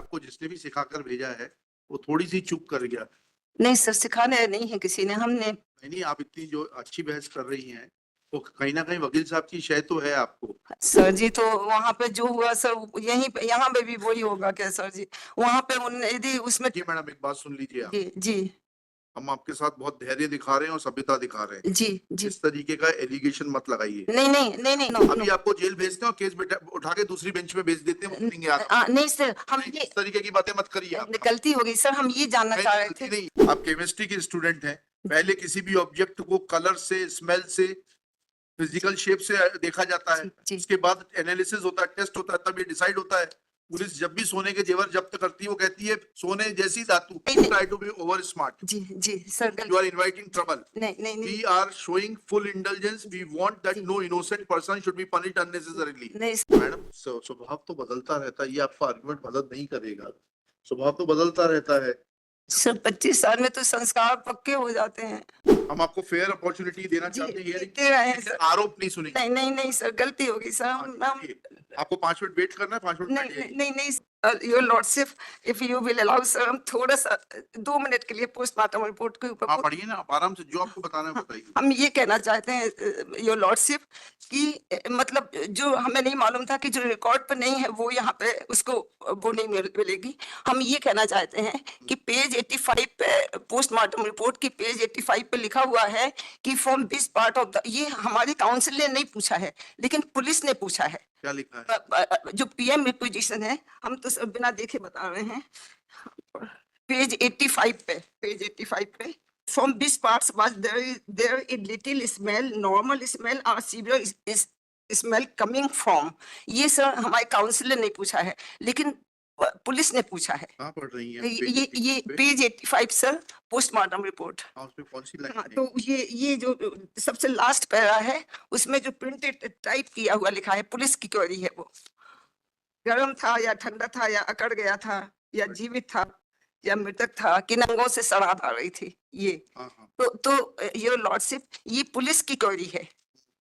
आपको जिसने भी सिखाकर भेजा है वो थोड़ी सी चूक कर गया। नहीं सर, सिखाने नहीं है किसी ने, हमने नहीं, आप इतनी जो अच्छी बहस कर रही हैं वो कहीं ना कहीं वकील साहब की शय तो है आपको। सर जी, तो वहां पे जो हुआ सर यहीं पे यहाँ पे भी वही होगा क्या सर जी? वहां पे यदि उसमें जी मैडम, एक बात सुन लीजिए आप। जी जी हम आपके साथ बहुत धैर्य दिखा रहे हैं और सभ्यता दिखा रहे हैं। जी जी इस तरीके का एलिगेशन मत लगाइए। नहीं नहीं नहीं नहीं नो, अभी नो, आपको जेल भेजते हैं और केस उठा के दूसरी बेंच में भेज देते हैं, वो करेंगे आप। नहीं सर, हम नहीं, ये इस तरीके की बातें मत करिए आप। गलती हो गई सर, हम ये जानना चाह रहे गलती थे। नहीं, आप केमिस्ट्री के स्टूडेंट हैं। पहले किसी भी ऑब्जेक्ट को कलर से, स्मेल से, फिजिकल शेप से देखा जाता है। जी। उसके बाद एनालिसिस होता है, टेस्ट होता है, तब ये डिसाइड होता है। पुलिस जब भी सोने के जेवर जब्त करती है वो कहती है सोने जैसी धातु। Try to be over smart. जी जी sir, You are inviting trouble. नहीं नहीं नहीं We are showing full indulgence. We want that no innocent person should be punished unnecessarily. नहीं मैडम, स्वभाव तो बदलता रहता है, ये आपका आर्गुमेंट मदद नहीं करेगा। स्वभाव तो बदलता रहता है। सर, 25 साल में तो संस्कार पक्के हो जाते हैं। हम आपको फेयर अपॉर्चुनिटी देना जी, चाहते हैं, दे रहे हैं लेकिन सर। आरोप नहीं सुनेंगे। नहीं नहीं नहीं सर, गलती होगी सर। आपको 5 मिनट वेट करना है, 5 मिनट नहीं बैठिए। नहीं नहीं your lordship, if you will allow sir, हम थोड़ा सा 2 मिनट के लिए पोस्टमार्टम रिपोर्ट के ऊपर हाँ पढ़िए ना, आप आराम से जो आपको बताना है बताइए। हम ये कहना चाहते हैं योर लॉर्डशिप कि मतलब जो हमें नहीं मालूम था कि जो रिकॉर्ड पर नहीं है वो यहाँ पे उसको वो नहीं मिलेगी। हम ये कहना चाहते हैं कि पेज 85 पे, पोस्टमार्टम रिपोर्ट की पेज 85 पे लिखा हुआ है कि from this part of the, ये हमारी काउंसिल ने नहीं पूछा है लेकिन पुलिस ने पूछा है। क्या लिखा है? जो पीएम रिक्विजिशन है, हम तो सब बिना देखे बता रहे हैं। पेज 85 पे, पेज 85 पे, from these parts was there a little smell, normal smell or severe smell coming from, ये सर हमारे काउंसिलर ने पूछा है लेकिन पुलिस ने पूछा है। कहाँ पढ़ रही हैं? ये पेज 85 सर, पोस्टमार्टम रिपोर्ट। उसमें कौन सी लाइन हाँ, है? तो ये जो सबसे लास्ट पैरा है उसमें जो प्रिंटेड टाइप किया हुआ लिखा है, पुलिस की क्वेरी है वो, गर्म था या ठंडा था या अकड़ गया था या जीवित था या मृतक था, किन अंगों से सड़ात आ रही थी ये। तो योर लॉर्डशिप, ये पुलिस की क्वेरी है।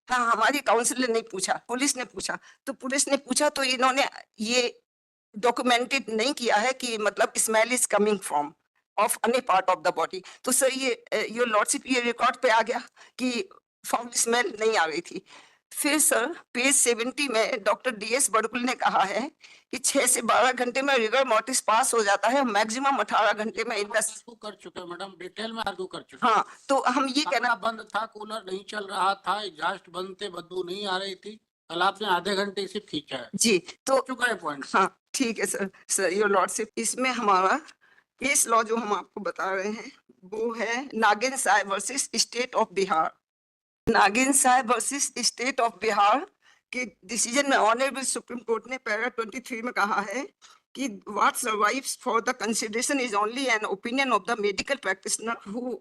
हाँ, हमारी काउंसिल ने नहीं पूछा, पुलिस ने पूछा। तो पुलिस ने पूछा तो इन्होंने ये डॉक्यूमेंटेड नहीं किया है कि मतलब smell is coming from of any part of the body. तो सर ये योर लॉर्डशिप, ये रिकॉर्ड पे आ गया कि फाउल स्मेल नहीं आ रही थी। फिर सर पेज 70 में डॉक्टर डीएस बड़कुल ने कहा है कि 6 से 12 घंटे में रिगर मोर्टिस पास हो जाता है, मैक्सिमम 18 घंटे में आर्गू कर चुके मैडम, डिटेल में आर्गू कर चुके। हाँ, तो हम ये कहना, बंद था, कूलर नहीं चल रहा था, एग्जॉस्ट बंद थे, बदबू नहीं आ रही थी, कल आपने आधे घंटे सिर्फ खींचा है जी तो चुका है पॉइंट। हाँ ठीक है सर। सर योर लॉर्डशिप, इसमें हमारा केस लॉ जो हम आपको बता रहे हैं वो है नागिन साहब वर्सेस स्टेट ऑफ बिहार। नागिन साहब वर्सेस स्टेट ऑफ बिहार के डिसीजन में ऑनरेबल सुप्रीम कोर्ट ने पैरा 23 में कहा है कि what survives for the consideration is only an opinion of the medical practitioner who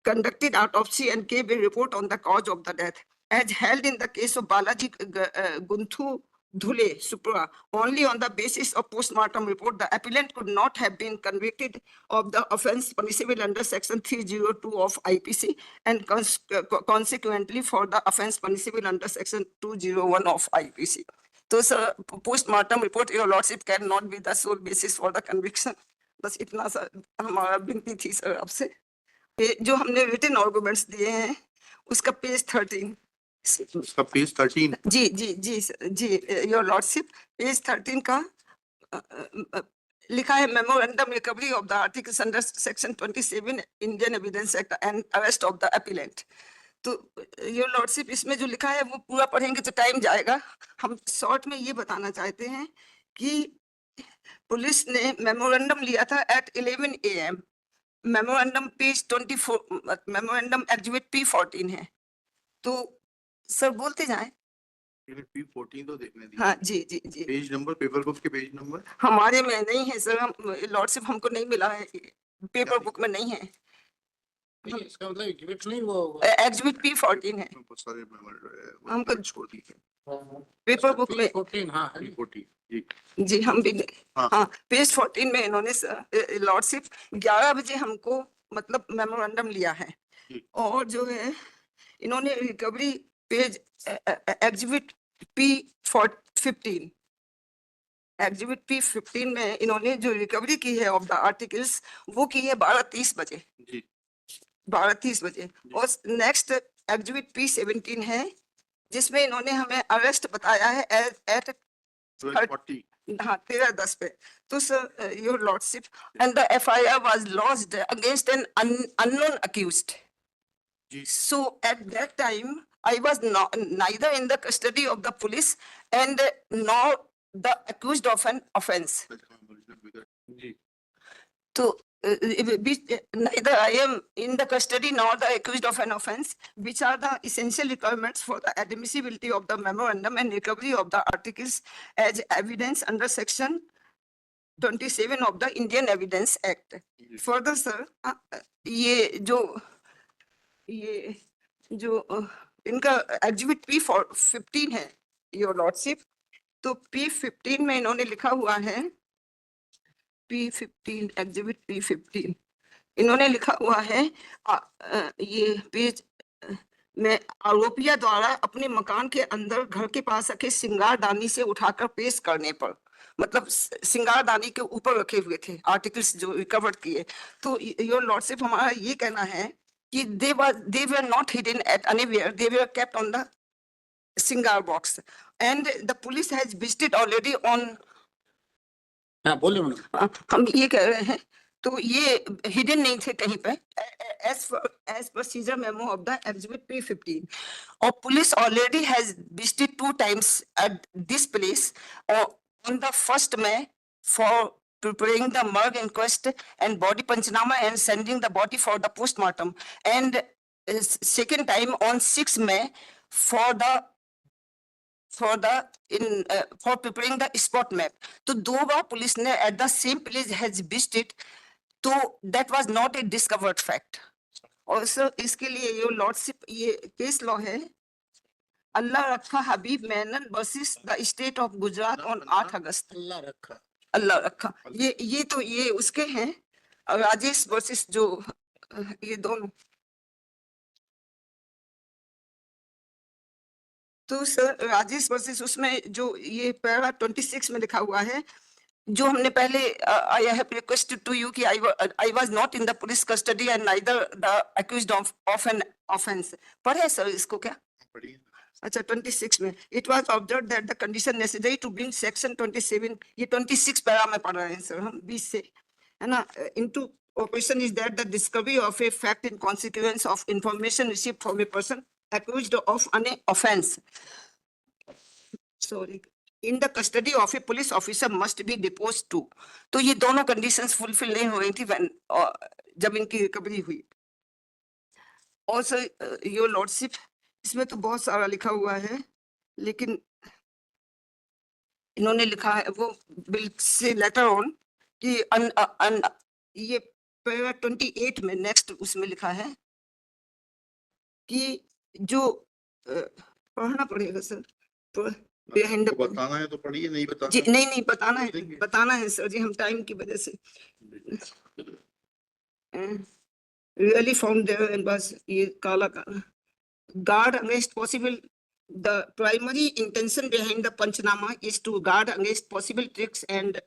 conducted autopsy and gave a report on the cause of the death, as held in the case of Balaji Gunthu Dhule Supra. Only on the basis of post-mortem report, the appellant could not have been convicted of the offence punishable under section 302 of IPC and consequently for the offence punishable under section 201 of IPC. तो sir postmortem report your lordship can not be the sole basis for the conviction. बस इतना सा हमारा विनती थी sir आपसे। जो हमने रिटन आर्गुमेंट्स दिए हैं उसका पेज 13, उसका पेज 13, जी जी जी जी योर लॉर्डशिप, पेज 13 का लिखा है memorandum recovery of the articles under section 27 Indian evidence act and arrest of the appellant. तो योर लॉर्डशिप, इसमें जो लिखा है वो पूरा पढ़ेंगे तो टाइम जाएगा। हम शॉर्ट में ये बताना चाहते हैं कि पुलिस ने मेमोरेंडम लिया था at 11 AM। Memorandum page 24, memorandum exhibit P14 है। तो सर बोलते जाएं। P14 तो देखने दीजिए। हाँ जी जी जी, पेज नंबर, पेपर बुक के पेज नंबर हमारे में नहीं है सर, हम लॉर्डशिप हमको नहीं मिला है, पेपर बुक में नहीं है। इसका मतलब एग्जिबिट नहीं, वो एग्जिबिट P14 है, बहुत सारे मेमोर हमको छोड़ दिए पेपर बुक में। 14 हाँ है। P14 जी जी हम भी हाँ। हाँ, पेज 14 में इन्होंने लॉर्डशिप 11 बजे हमको मतलब मेमोरेंडम लिया है और जो है इन्होंने recovery page exhibit P15 exhibit P15 में इन्होंने जो रिकवरी की है ऑफ द आर्टिकल्स वो की है 12:30 बजे, जी 12:30 बजे। और नेक्स्ट एग्जिबिट P17 है जिसमें इन्होंने हमें अरेस्ट बताया है एट 12:40 हाँ 13:10 पे। तो sir your lordship and the FIR was launched against an unknown accused. जी So at that time, I was neither in the custody of the police and nor the accused of an offense. जी So neither I am in the custody nor the accused of an offense, which are the essential requirements for the admissibility of the memorandum and recovery of the articles as evidence under section 27 of the Indian Evidence Act. Further, sir, ये इनका exhibit P15 है your lordship. तो P15 में इन्होंने लिखा हुआ है P15 exhibit P15 इन्होंने लिखा हुआ है ये पेज में आरोपिया द्वारा अपने मकान के अंदर घर के पास रखे सिंगारदानी से उठाकर पेश करने पर, मतलब सिंगारदानी के ऊपर रखे हुए थे आर्टिकल्स जो रिकवर किए। तो योर लॉर्डशिप हमारा ये कहना है कि they were not hidden at anywhere, they were kept on the cigar box and the police has visited already on हाँ बोलिए मैडम। हम ये कह रहे हैं तो ये हिडन नहीं थे कहीं पे as per seizure memo of the exhibit P15 or police already has visited 2 times at this place on the 1st May for preparing the morgue inquest and body panchanama and sending the body for the postmortem, and second time on 6 May for preparing the spot map. तो 2 बार police ने at the same place has visited, तो that was not a discovered fact. और sir इसके लिए your lordship ये case law है Allah Rakha Habib Menon versus the state of Gujarat on 8 August. Allah Rakha ये उसके हैं राजेश वर्सेस जो ये दोनों। तो सर राजेश वर्सेस उसमें जो ये पैरा 26 में लिखा हुआ है जो हमने पहले I have requested to you कि I was not in the police custody and neither the accused of an offence. पढ़े सर इसको क्या? अच्छा 26 में it was observe that the condition necessary to bring section 27 ये 26 पैरा में पढ़ रहे हैं सर हम 20 से है ना into operation is that the discovery of a fact in consequence of information received from a person accused of an offense, sorry, in the custody of a police officer must be deposed to. तो ये दोनों conditions fulfill नहीं हो रही थी when जब इनकी recovery हुई। और सर योर लॉर्डशिप इसमें तो बहुत सारा लिखा हुआ है लेकिन इन्होंने लिखा है वो बिल से लेटर ऑन कि ये पैरा 28 में नेक्स्ट उसमें लिखा है कि जो पढ़ना पड़ेगा सर तो बताना है तो पढ़िए नहीं बताना जी नहीं बताना है सर जी हम टाइम की वजह से really found there and was ये काला guard against possible the primary intention behind the panchanama is to guard against possible tricks and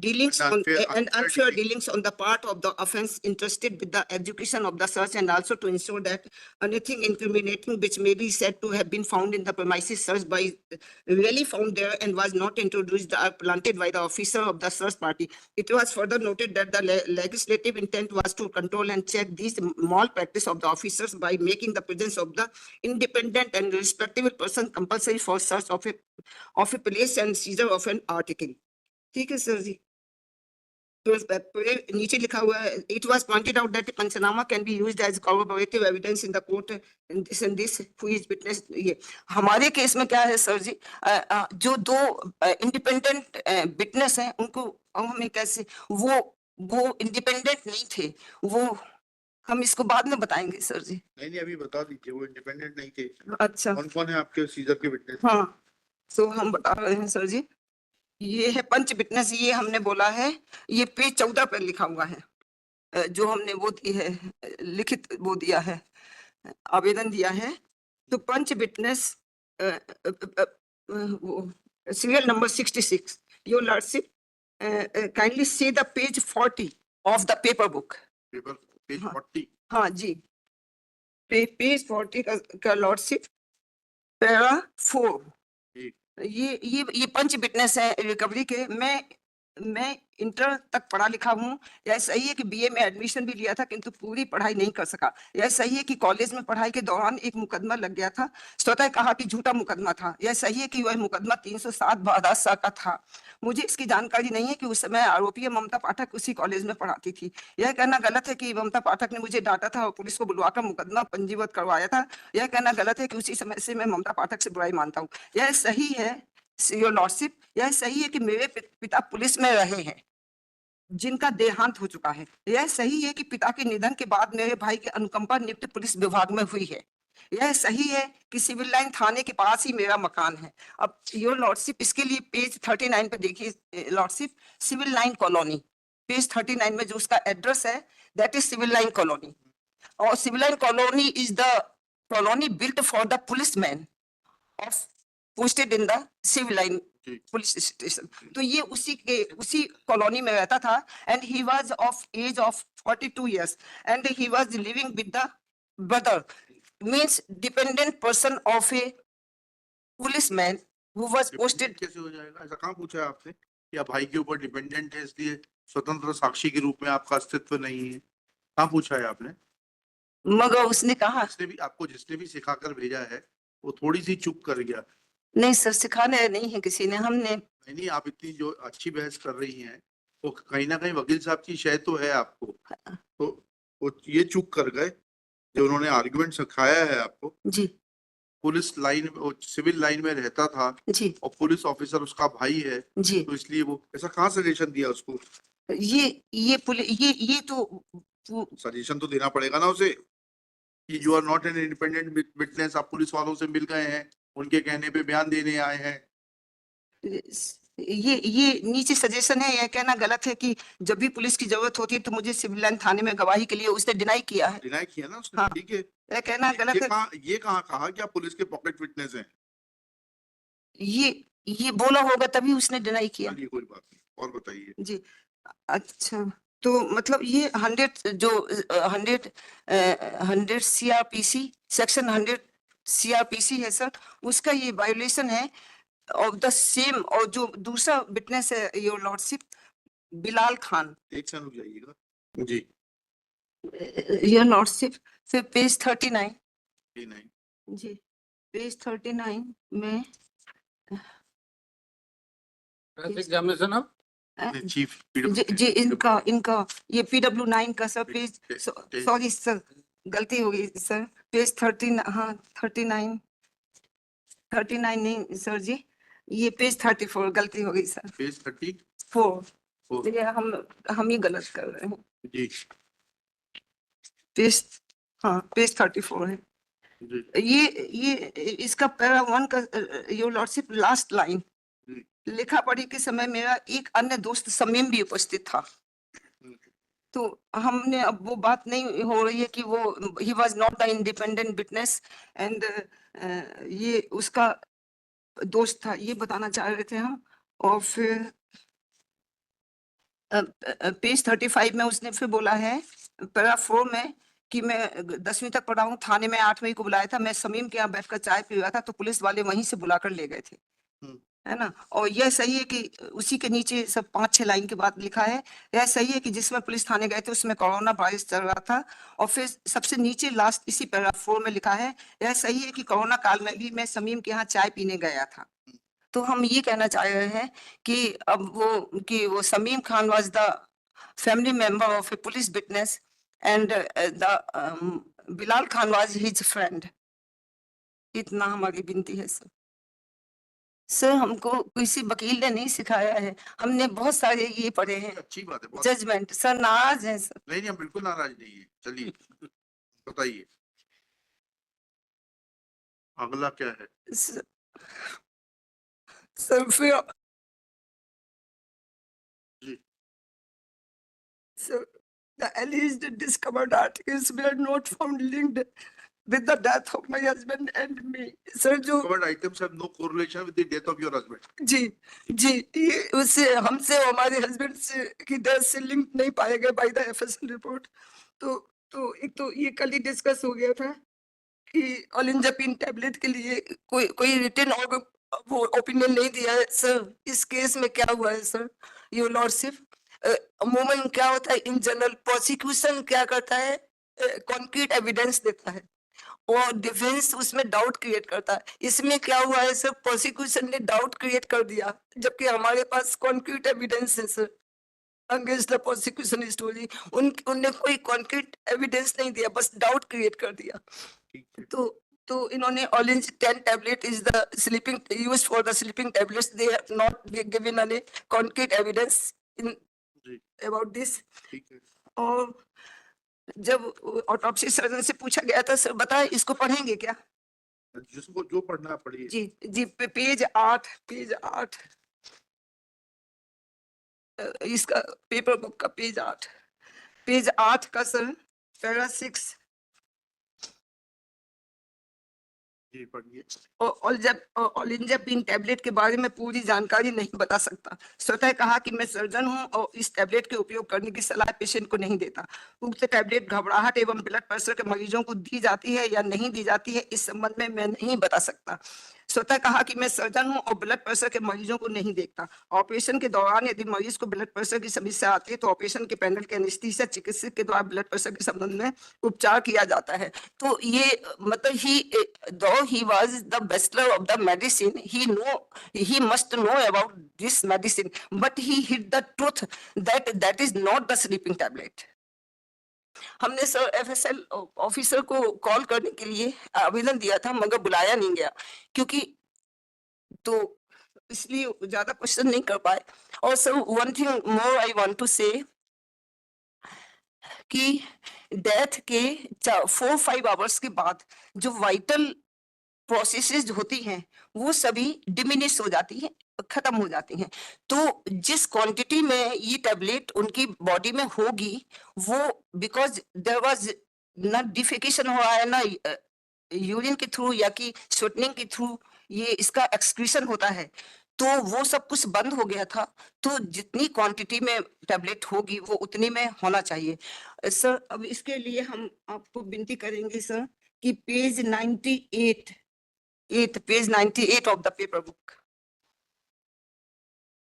dealings and unfair dealings on the part of the offense interested with the execution of the search, and also to ensure that anything incriminating which may be said to have been found in the premises searched by really found there and was not introduced or planted by the officer of the search party. It was further noted that the legislative intent was to control and check these malpractice of the officers by making the presence of the independent and respectable person compulsory for search of a place and seizure of an article. ठीक है sir जी। तो नीचे लिखा हुआ है it was pointed out that panchnama can be used as corroborative evidence in the court and this who is witness। ये हमारे case में क्या है सर जी जो 2 इंडिपेंडेंट विटनेस हैं उनको हमें कैसे वो इंडिपेंडेंट नहीं थे वो हम इसको बाद में बताएंगे सर जी। नहीं अभी बता दीजिए वो इंडिपेंडेंट नहीं थे। अच्छा कौन है आपके सीजर के विटनेस? हाँ तो हम बता रहे हैं सर जी ये है पंच विटनेस ये हमने बोला है ये पेज 14 पर लिखा हुआ है जो हमने वो दी है लिखित वो दिया है आवेदन दिया है। तो पंच witness serial number 66. Your Lordship, kindly see the page 40 of the paper book. Paper page हाँ। 40 हाँ जी, पेज 40 का लॉर्डशिप, पैरा 4। ठीक। ये पंच विटनेस है रिकवरी के। मैं इंटर तक पढ़ा लिखा हूँ। यह सही है कि बीए में एडमिशन भी लिया था, किंतु पूरी पढ़ाई नहीं कर सका। यह सही है कि कॉलेज में पढ़ाई के दौरान एक मुकदमा लग गया था, स्वतः कहा कि झूठा मुकदमा था। यह सही है कि वह मुकदमा 307 भादासा का था। मुझे इसकी जानकारी नहीं है कि उस समय आरोपी ममता पाठक उसी कॉलेज में पढ़ाती थी। यह कहना गलत है कि ममता पाठक ने मुझे डांटा था और पुलिस को बुलवाकर मुकदमा पंजीबद्ध करवाया था। यह कहना गलत है कि उसी समय से मैं ममता पाठक से बुराई मानता हूँ। यह सही है योर लॉर्डशिप, यह सही है कि मेरे पिता पुलिस में रहे हैं, जिनका देहांत हो चुका है। यह सही है कि पिता के निधन के बाद मेरे भाई की अनुकंपा नियुक्त पुलिस विभाग में हुई है। यह सही है कि सिविल लाइन थाने के पास ही मेरा मकान है। अब योर लॉर्डशिप, इसके लिए पेज 39 पे देखिए lordship, civil line colony, page 39 में जो उसका एड्रेस है, that is civil line colony. और civil line colony is the colony built for the policeman of posted in the civil line ठीक। Police station. तो ये उसी कॉलोनी में रहता था। And he was of age of 42 years and he was living with the brother, means dependent person of a policeman who was posted. Dependent कैसे हो जाएगा? ऐसा कहाँ पूछा है आपने कि आप भाई के ऊपर डिपेंडेंट है इसलिए स्वतंत्र साक्षी के रूप में आपका अस्तित्व नहीं है? कहाँ पूछा है आपने? मगर उसने कहा जिसने भी सिखाकर भेजा है वो थोड़ी सी चुप कर गया। नहीं सर, सिखाने नहीं है किसी ने, हमने नहीं, आप इतनी जो अच्छी बहस कर रही हैं वो कहीं ना कहीं वकील साहब की शय तो है आपको, तो वो ये चुप कर गए जो उन्होंने आर्गुमेंट सिखाया है आपको। जी पुलिस लाइन सिविल लाइन में रहता था जी और पुलिस ऑफिसर उसका भाई है, जी, तो इसलिए वो ऐसा कहाँ सजेशन दिया उसको? ये तो सजेशन तो देना पड़ेगा ना उसे कि you are not an independent witness, आप पुलिस वालों से मिल गए हैं, उनके कहने पे बयान देने आए हैं। ये नीचे सजेशन है। यह कहना गलत है कि जब भी पुलिस की जरूरत होती है तो मुझे सिविल लाइन थाने में गवाही के लिए उसने डिनाई किया है। डिनाई किया ना उसने, हाँ। ठीक है। यह कहना गलत है। ये कहाँ कहा कि आप पुलिस के पॉकेट विटनेस हैं? ये बोला होगा तभी उसने डिनाई किया। चलिए कोई बात नहीं, और बताइए। जी अच्छा, तो मतलब ये 100 सीआरपीसी सेक्शन 100 सीआरपीसी है सर, उसका ये वायोलेशन है ऑफ द सेम। और जो दूसरा विटनेस है योर लॉर्डशिप, बिलाल खान। एक सेकंड रुक जाइएगा जी। योर लॉर्डशिप, फिर पेज 39 जी नहीं, जी, पेज 39 में एग्जामिनेशन ऑफ चीफ जी इनका ये PW9 का सर पेज, सॉरी सर गलती हो गई सर, पेज 13, हाँ 39 नहीं सर जी, ये पेज 34 गलती हो गई सर, पेज 4। ये हम ही गलत कर रहे हैं। जी पेज, हाँ पेज 34 है। जी ये इसका पैरा 1 का योर लॉर्डशिप लास्ट लाइन, जी। लिखा पढ़ी के समय मेरा एक अन्य दोस्त समीम भी उपस्थित था। तो हमने अब वो बात नहीं हो रही है कि वो he was not the independent witness and ये उसका दोस्त था, ये बताना चाह रहे थे हम। और फिर पेज 35 में उसने फिर बोला है पैरा 4 में कि मैं 10वीं तक पढ़ा हूँ, थाने में 8वीं को बुलाया था, मैं समीम के यहाँ बैठकर चाय पी रहा था तो पुलिस वाले वहीं से बुलाकर ले गए थे, है ना। और यह सही है कि उसी के नीचे सब 5-6 लाइन के बाद लिखा है, यह सही है कि जिसमें पुलिस थाने गए थे उसमें कोरोना वायरस चल रहा था। और फिर सबसे नीचे लास्ट इसी पैराग्राफ 4 में लिखा है, यह सही है कि कोरोना काल में भी मैं समीम के यहाँ चाय पीने गया था। तो हम ये कहना चाह रहे हैं कि अब वो Sameem Khan was the family member of A police witness and the Bilal Khan was his friend. इतना हमारी विनती है सर। सर हमको किसी वकील ने नहीं सिखाया है, हमने बहुत सारे ये पढ़े हैं अच्छी बात है, बहुत जजमेंट। सर नाराज हैं सर। नहीं हम बिल्कुल नाराज नहीं है। चलिए बताइए अगला क्या है? सर फिर जी sir, the alleged discovered articles were not found linked with the death of my husband and me. Sir जो Covered items have no correlation with the death of your husband. जी जी ये उससे हमसे और हमारे हस्बैंड से की death से link नहीं पाए गए बाय द एफएसएल रिपोर्ट। तो एक तो ये कल ही डिस्कस हो गया था कि ओलिंजापिन टैबलेट के लिए कोई कोई रिटन और वो ओपिनियन नहीं दिया है सर। इस केस में क्या हुआ है सर योर लॉर्डशिप, अमूमन क्या होता है इन जनरल प्रोसिक्यूशन क्या करता है, कॉन्क्रीट एविडेंस देता है और डिफेंस उसमें डाउट क्रिएट करता है। इसमें क्या हुआ है सर, प्रोसिक्यूशन ने डाउट क्रिएट कर दिया जबकि हमारे पास कॉन्क्रीट एविडेंस है sir against the prosecution story. उनने कोई कॉन्क्रीट एविडेंस नहीं दिया, बस डाउट क्रिएट कर दिया। ठीक है। तो इन्होंने orange 10 tablet is the sleeping used for the sleeping tablets, they have not given any concrete evidence in जी अबाउट दिस। ठीक है। और जब ऑटोप्सी सर्जन से पूछा गया था सर बताए इसको पढ़ेंगे क्या? जिसको जो पढ़ना है पढ़िए। जी जी पेज 8 इसका पेपर बुक का पेज 8 का सर पैरा 6 जी पढ़िए। ओलिंजापिन टैबलेट के बारे में पूरी जानकारी नहीं बता सकता। स्वतः कहा कि मैं सर्जन हूं और इस टैबलेट के उपयोग करने की सलाह पेशेंट को नहीं देता। उक्त टैबलेट घबराहट एवं ब्लड प्रेशर के मरीजों को दी जाती है या नहीं दी जाती है इस संबंध में मैं नहीं बता सकता। स्वतः कहा कि मैं सर्जन हूं और ब्लड प्रेशर के मरीजों को नहीं देखता। ऑपरेशन के दौरान यदि मरीज को ब्लड प्रेशर की समस्या आती है तो ऑपरेशन के पैनल के एनेस्थीसिया चिकित्सक के द्वारा ब्लड प्रेशर के संबंध में उपचार किया जाता है। तो ये मतलब he was the bachelor of the medicine, he must know about this medicine, but he hid the truth that is not the sleeping tablet. हमने सर एफएसएल ऑफिसर को कॉल करने के लिए आवेदन दिया था मगर बुलाया नहीं गया क्योंकि तो इसलिए ज्यादा क्वेश्चन नहीं कर पाए। और sir one thing more I want to say कि डेथ के 4-5 आवर्स के बाद जो वाइटल प्रोसेसेस होती हैं वो सभी डिमिनिश हो जाती हैं, खत्म हो जाती हैं। तो जिस क्वांटिटी में ये टैबलेट उनकी बॉडी में होगी वो बिकॉज देयर वाज ना डिफेकेशन हो रहा है ना यूरिन के थ्रू या कि स्वेटनिंग के थ्रू ये इसका एक्सक्रीशन होता है, तो वो सब कुछ बंद हो गया था। तो जितनी क्वांटिटी में टैबलेट होगी वो उतनी में होना चाहिए। सर अब इसके लिए हम आपको विनती करेंगे सर कि page 98 of the paper book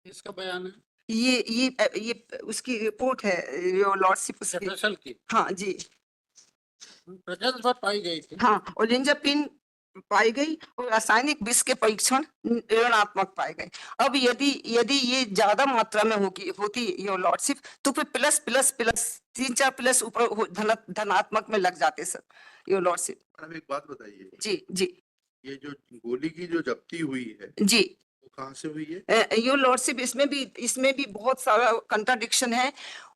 इसका बयान है ये उसकी रिपोर्ट है योर लॉर्डशिप उसकी। एफएसएल की हाँ जी प्रेजेंस पर पाई गई थी। हाँ ओलिंजापिन पाई गई और रासायनिक विष के परीक्षण ऋणात्मक पाए गए। अब यदि ये ज्यादा मात्रा में होती योर लॉर्डशिप तो फिर प्लस 3-4 प्लस ऊपर धनात्मक में लग जाते सर योर लॉर्डशिप। मैडम एक बात बताइए, जी ये जो गोली की जो जब्ती हुई है जी वो कहाँ से हुई है? योर लॉर्डशिप इसमें भी बहुत सारा कंट्राडिक्शन है।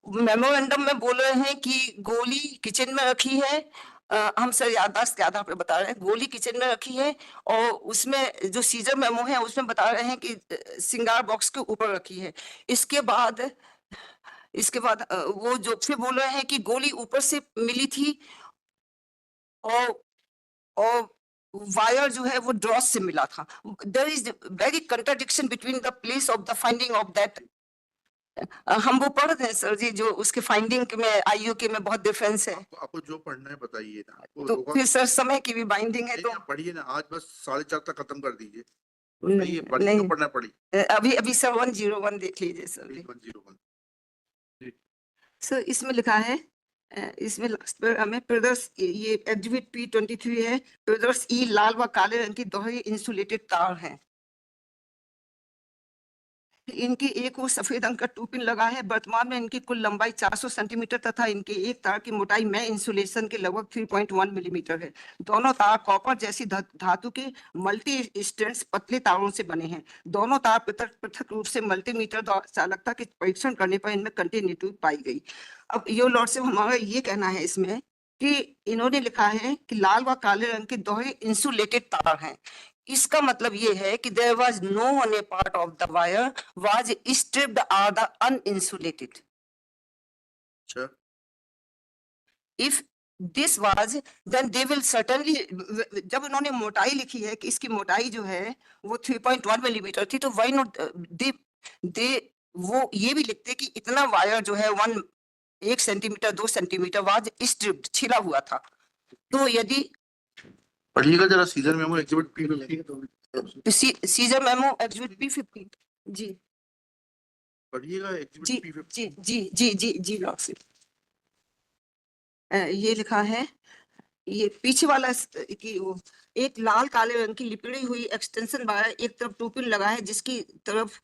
मेमोरेंडम में बोल रहे हैं कि गोली किचन में रखी है, हम सर याददाश्त के आधार पर बता रहे हैं गोली किचन में रखी है और उसमें जो सीजर मेमो है उसमें बता रहे हैं कि सिंगार बॉक्स के ऊपर रखी है। इसके बाद वो जो फिर बोल रहे हैं कि गोली ऊपर से मिली थी और वायर जो है वो ड्रॉस से मिला था। There is very contradiction between the place of the finding of that. हम वो पढ़ रहे हैं सर जी जो उसके फाइंडिंग में आईयूके में बहुत डिफरेंस है। आपको जो पढ़ना है बताइए ना। आपको तो रोका फिर सर समय की भी बाइंडिंग है नहीं, तो आप पढ़िए ना, आज बस 4:30 तक खत्म कर दीजिए। नहीं, बताइए पढ़िए, नहीं जो पढ़ना है पढ़िए। अभी सर 101 देख लीजिए सर जी। 101 सर इसमें लिखा है इसमें लास्ट पर हमें प्रदर्श ये एग्जिबिट P23 है। प्रदर्श ई लाल व काले रंग की दोहरी इंसुलेटेड तार है। इनकी एक और सफेद रंग का टूपिन लगा है। वर्तमान में इनकी कुल लंबाई 400 सेंटीमीटर तथा इनके एक तार की मोटाई में इंसुलेशन के लगभग 3.1 मिलीमीटर है। दोनों तार कॉपर जैसी धातु के मल्टी स्ट्रैंड्स पतले तारों से बने हैं। दोनों तार पृथक पृथक रूप से मल्टीमीटर द्वारा चालकता के परीक्षण करने पर इनमें कंटिन्यूटी पाई गई। अब योर लॉर्डशिप हमारा ये कहना है इसमें कि इन्होंने लिखा है कि लाल व काले रंग के दोहरे इंसुलेटेड तार हैं। इसका मतलब ये है कि there was no one a part of the wire was stripped or the uninsulated. अच्छा If this was, then they will certainly, जब उन्होंने मोटाई लिखी है कि इसकी मोटाई जो है वो 3.1 मिलीमीटर थी, तो why not they वो ये भी लिखते कि इतना वायर जो है 1 सेंटीमीटर 2 सेंटीमीटर वाज स्ट्रिप्ड, छिला हुआ था। तो यदि पढ़िएगा जरा seizure memo exhibit P15 seizure memo exhibit P15, जी पढ़िएगा जी एग्जिबिट P15 जी जी जी जी जी लॉर्डशिप, ये लिखा है, ये पीछे वाला कि वो एक लाल काले रंग की लिपड़ी हुई एक्सटेंशन वायर एक तरफ 2 पिन लगा है, जिसकी तरफ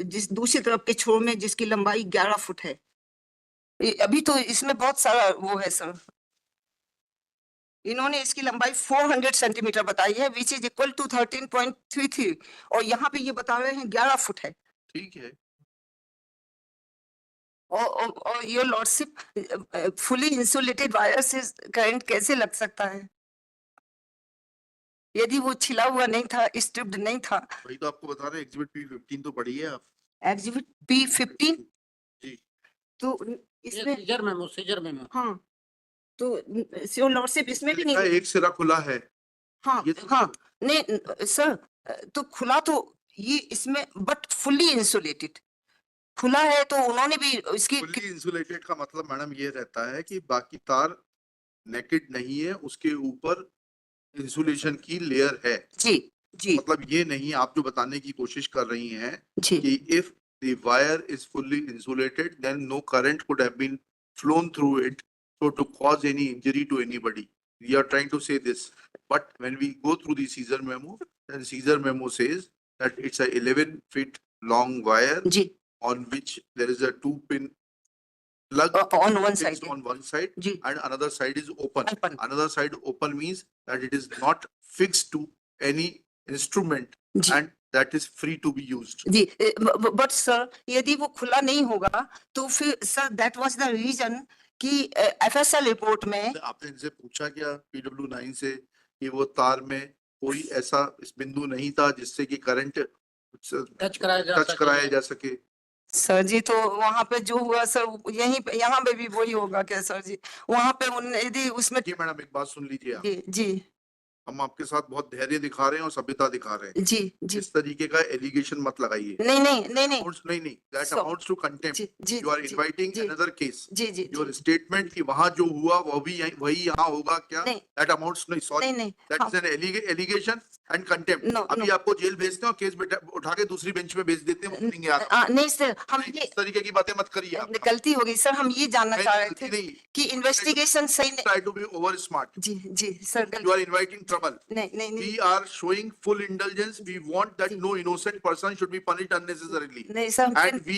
जिस दूसरी तरफ के छोर में जिसकी लंबाई 11 फुट है। अभी तो इसमें बहुत सारा वो है सर, इन्होंने इसकी लंबाई 400 सेंटीमीटर बताई है, विच इज इक्वल टू 13.33, और यहाँ पे ये बता रहे हैं 11 फुट है। ठीक है। और your lordship, fully insulated wire से करंट कैसे लग सकता है यदि वो छिला हुआ नहीं था, स्ट्रिप्ड नहीं था। वही तो आपको बता रहे हैं, एग्जिबिट P15 तो पढ़िए आप। एग्जिबिट P15, जी तो ये इसमें सीजर मेमो हाँ, तो योर लॉर्डशिप इसमें भी लिखा है नहीं, एक सिरा खुला है। हाँ ये तो- हाँ, नहीं सर, तो खुला तो ये इसमें, बट फुल्ली इंसुलेटेड खुला है, तो उन्होंने भी इसकी फुल्ली इंसुलेटेड का मतलब मैडम ये रहता है कि बाकी तार नेकेड नहीं है, उसके ऊपर इंसुलेशन की लेयर है। जी जी मतलब ये नहीं आप जो बताने की कोशिश कर रही हैं जी कि if the wire is fully insulated then no current could have been flown through it so to cause any injury to anybody. We are trying to say this, but when we go through the Caesar memo, then Caesar memo says that it's a 11 feet long wire जी, on which there is a 2-pin plug on one fixed side, on one side जी and another side is open. open, Another side open means that it is not fixed to any instrument जी and that is free to be used. जी, but sir यदि वो खुला नहीं होगा तो फिर sir that was the reason कि एफएसएल रिपोर्ट में आपने इनसे पूछा क्या PW9 से कि वो तार में कोई ऐसा इस बिंदु नहीं था जिससे कि करंट टच कराया जा सके? सर जी, तो वहां पे जो हुआ सर यहीं पे यहाँ पे भी वही होगा क्या सर जी? वहां पे यदि उसमें जी मैडम एक बात सुन लीजिए आप, जी जी हम आपके साथ बहुत धैर्य दिखा रहे हैं और सभ्यता दिखा रहे हैं। जी जी, इस तरीके का एलिगेशन मत लगाइए। नहीं नहीं नहीं नहीं, नहीं that So, amounts to contempt. Ji ji You are ji, inviting ji, another case. Ji ji Your ji, statement कि वहां जो हुआ वो भी वही यहाँ होगा क्या? नहीं That amounts नहीं sorry. नहीं नहीं, That हम is an allegation and contempt. No, अभी no. आपको जेल भेजते हैं और केस उठा के दूसरी बेंच में भेज देते हैं, वो नहीं आ रहा। नहीं सर, हम नहीं, ये इस तरीके की बातें मत करिए आप। गलती हो गई सर, हम ये जानना नहीं, चाह रहे गलती थे नहीं। कि इन्वेस्टिगेशन सही नहीं। Try to be over smart. जी जी sir, You are inviting trouble. नहीं नहीं नहीं We are showing full indulgence. We want that जी। no innocent person should be punished unnecessarily. नहीं सर, हम And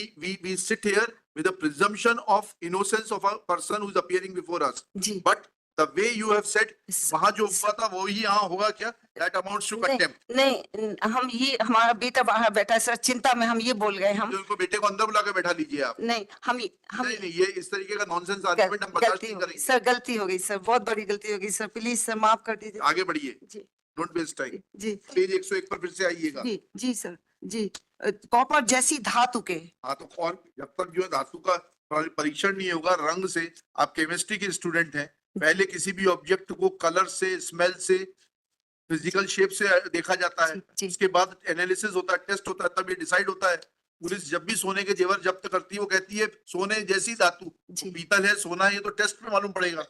we sit here with a presumption of innocence of a person who is appearing before us. जी But the way you have said, स- वहाँ जो हुआ था वो ही यहाँ होगा क्या? That amounts to नहीं contempt. नहीं, हम ये हमारा बेटा बाहर बैठा है सर, चिंता में हम ये बोल गए हम जो उनको बेटे को अंदर बुला के बैठा लीजिए आप। नहीं, हम नहीं ये इस तरीके का नॉनसेंस आर्गुमेंट हम बर्दाश्त गलती नहीं हो गई करेंगे। सर, गलती हो गई सर, बहुत बड़ी गलती हो गई सर, प्लीज सर माफ कर दीजिए। आगे बढ़िए। जी Don't waste time. जी पेज 101 पर फिर से आइएगा। जी जी सर जी, कॉपर जैसी धातु के, हाँ तो और जब तक जो है धातु का परीक्षण नहीं होगा रंग से, आप केमिस्ट्री के स्टूडेंट हैं, पहले किसी भी ऑब्जेक्ट को कलर से, स्मेल से, फिजिकल शेप से देखा जाता है, जी उसके बाद एनालिसिस होता है, टेस्ट होता है, तब ये डिसाइड होता है। पुलिस जब भी सोने के जेवर जब्त करती है वो कहती है सोने जैसी धातु, जी पीतल है सोना है, ये तो टेस्ट में मालूम पड़ेगा।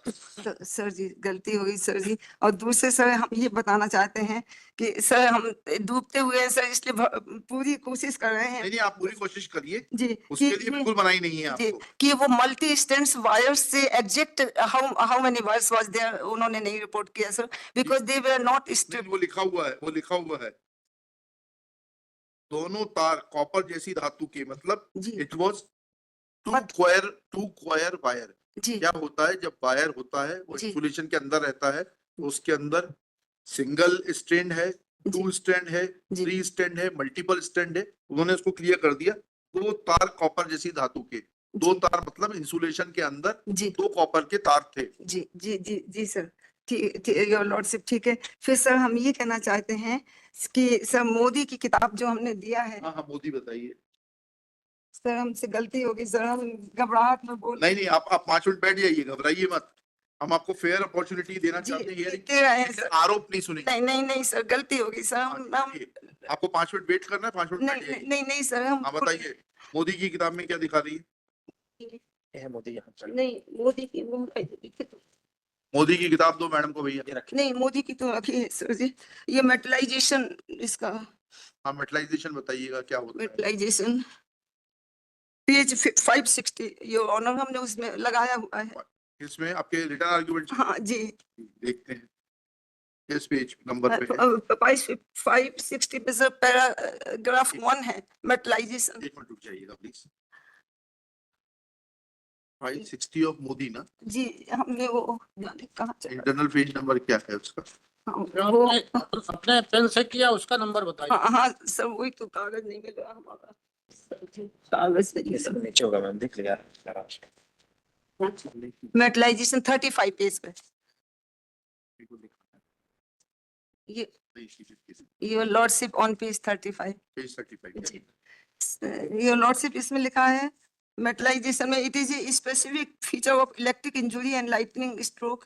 सर जी, गलती हो गई सर जी। और दूसरे सर हम ये बताना चाहते हैं कि सर हम डूबते हुए हैं सर, इसलिए पूरी कोशिश कर रहे हैं नहीं आप पूरी कोशिश करिए, जी उसके कि लिए बिल्कुल बनाई नहीं है जी आपको। कि वो मल्टी स्टेंस वायर्स से exact how many wires was there उन्होंने नहीं रिपोर्ट किया sir, because they were not stripped. वो लिखा हुआ है, वो लिखा हुआ है दोनों तार कॉपर जैसी धातु के, मतलब जी it was two But- quire wire. जी क्या होता है जब वायर होता है वो जी। इंसुलेशन के अंदर रहता है, तो उसके अंदर सिंगल स्ट्रैंड है, जी 2 स्ट्रैंड है, जी 3 स्ट्रैंड है, मल्टीपल स्ट्रैंड है। उन्होंने उसको क्लियर कर दिया, 2 तार कॉपर जैसी धातु के, 2 जी तार मतलब इंसुलेशन के अंदर जी 2 कॉपर के तार थे। जी जी जी जी सर, ठीक योर लॉर्डशिप, ठीक है। फिर सर हम ये कहना चाहते हैं कि सर मोदी की किताब जो हमने दिया है, हाँ मोदी बताइए। सर हमसे गलती हो गई सर, हम घबराहट में बोल नहीं आप 5 मिनट बैठ जाइए, घबराइए मत। हम आपको फेयर अपॉर्चुनिटी देना जी चाहते हैं, ये दे रहे हैं सर। आरोप नहीं सुनेंगे। नहीं नहीं नहीं सर, गलती होगी सर। हम आपको 5 मिनट वेट करना है, 5 मिनट नहीं बैठिए। नहीं नहीं सर, हम हाँ बताइए, मोदी की किताब में क्या दिखा रही है? नहीं, मोदी की वो मोदी की किताब दो मैडम को भैया। नहीं, मोदी की तो रखी है सर जी। ये मेटलाइजेशन इसका, हाँ मेटलाइजेशन बताइएगा क्या होता है। मेटलाइजेशन पेज 560, ये ऑनर हमने उसमें लगाया हुआ है। इसमें आपके रिटर्न आर्गुमेंट हाँ जी, देखते हैं किस पेज नंबर पे है। 560 पे सर पैराग्राफ 1 है, मेटलाइजेशन। एक मिनट रुक जाइएगा प्लीज। 560 ऑफ मोदी ना, जी हमने वो जाने कहाँ चला। इंटरनल पेज नंबर क्या है उसका? हाँ, जो वो आपने अपने पेन से किया उसका नंबर बताइए। हाँ हाँ सर, वही तो कागज नहीं मिल रहा हमारा कागज नहीं सर। नीचे होगा मैम, देख लिया। मेटलाइजेशन 35 पेज पे। ये your lordship on page 35। Page 35 जी योर लॉर्डशिप, इसमें लिखा है मेटलाइजेशन में it is a specific feature of electric injury and lightning stroke.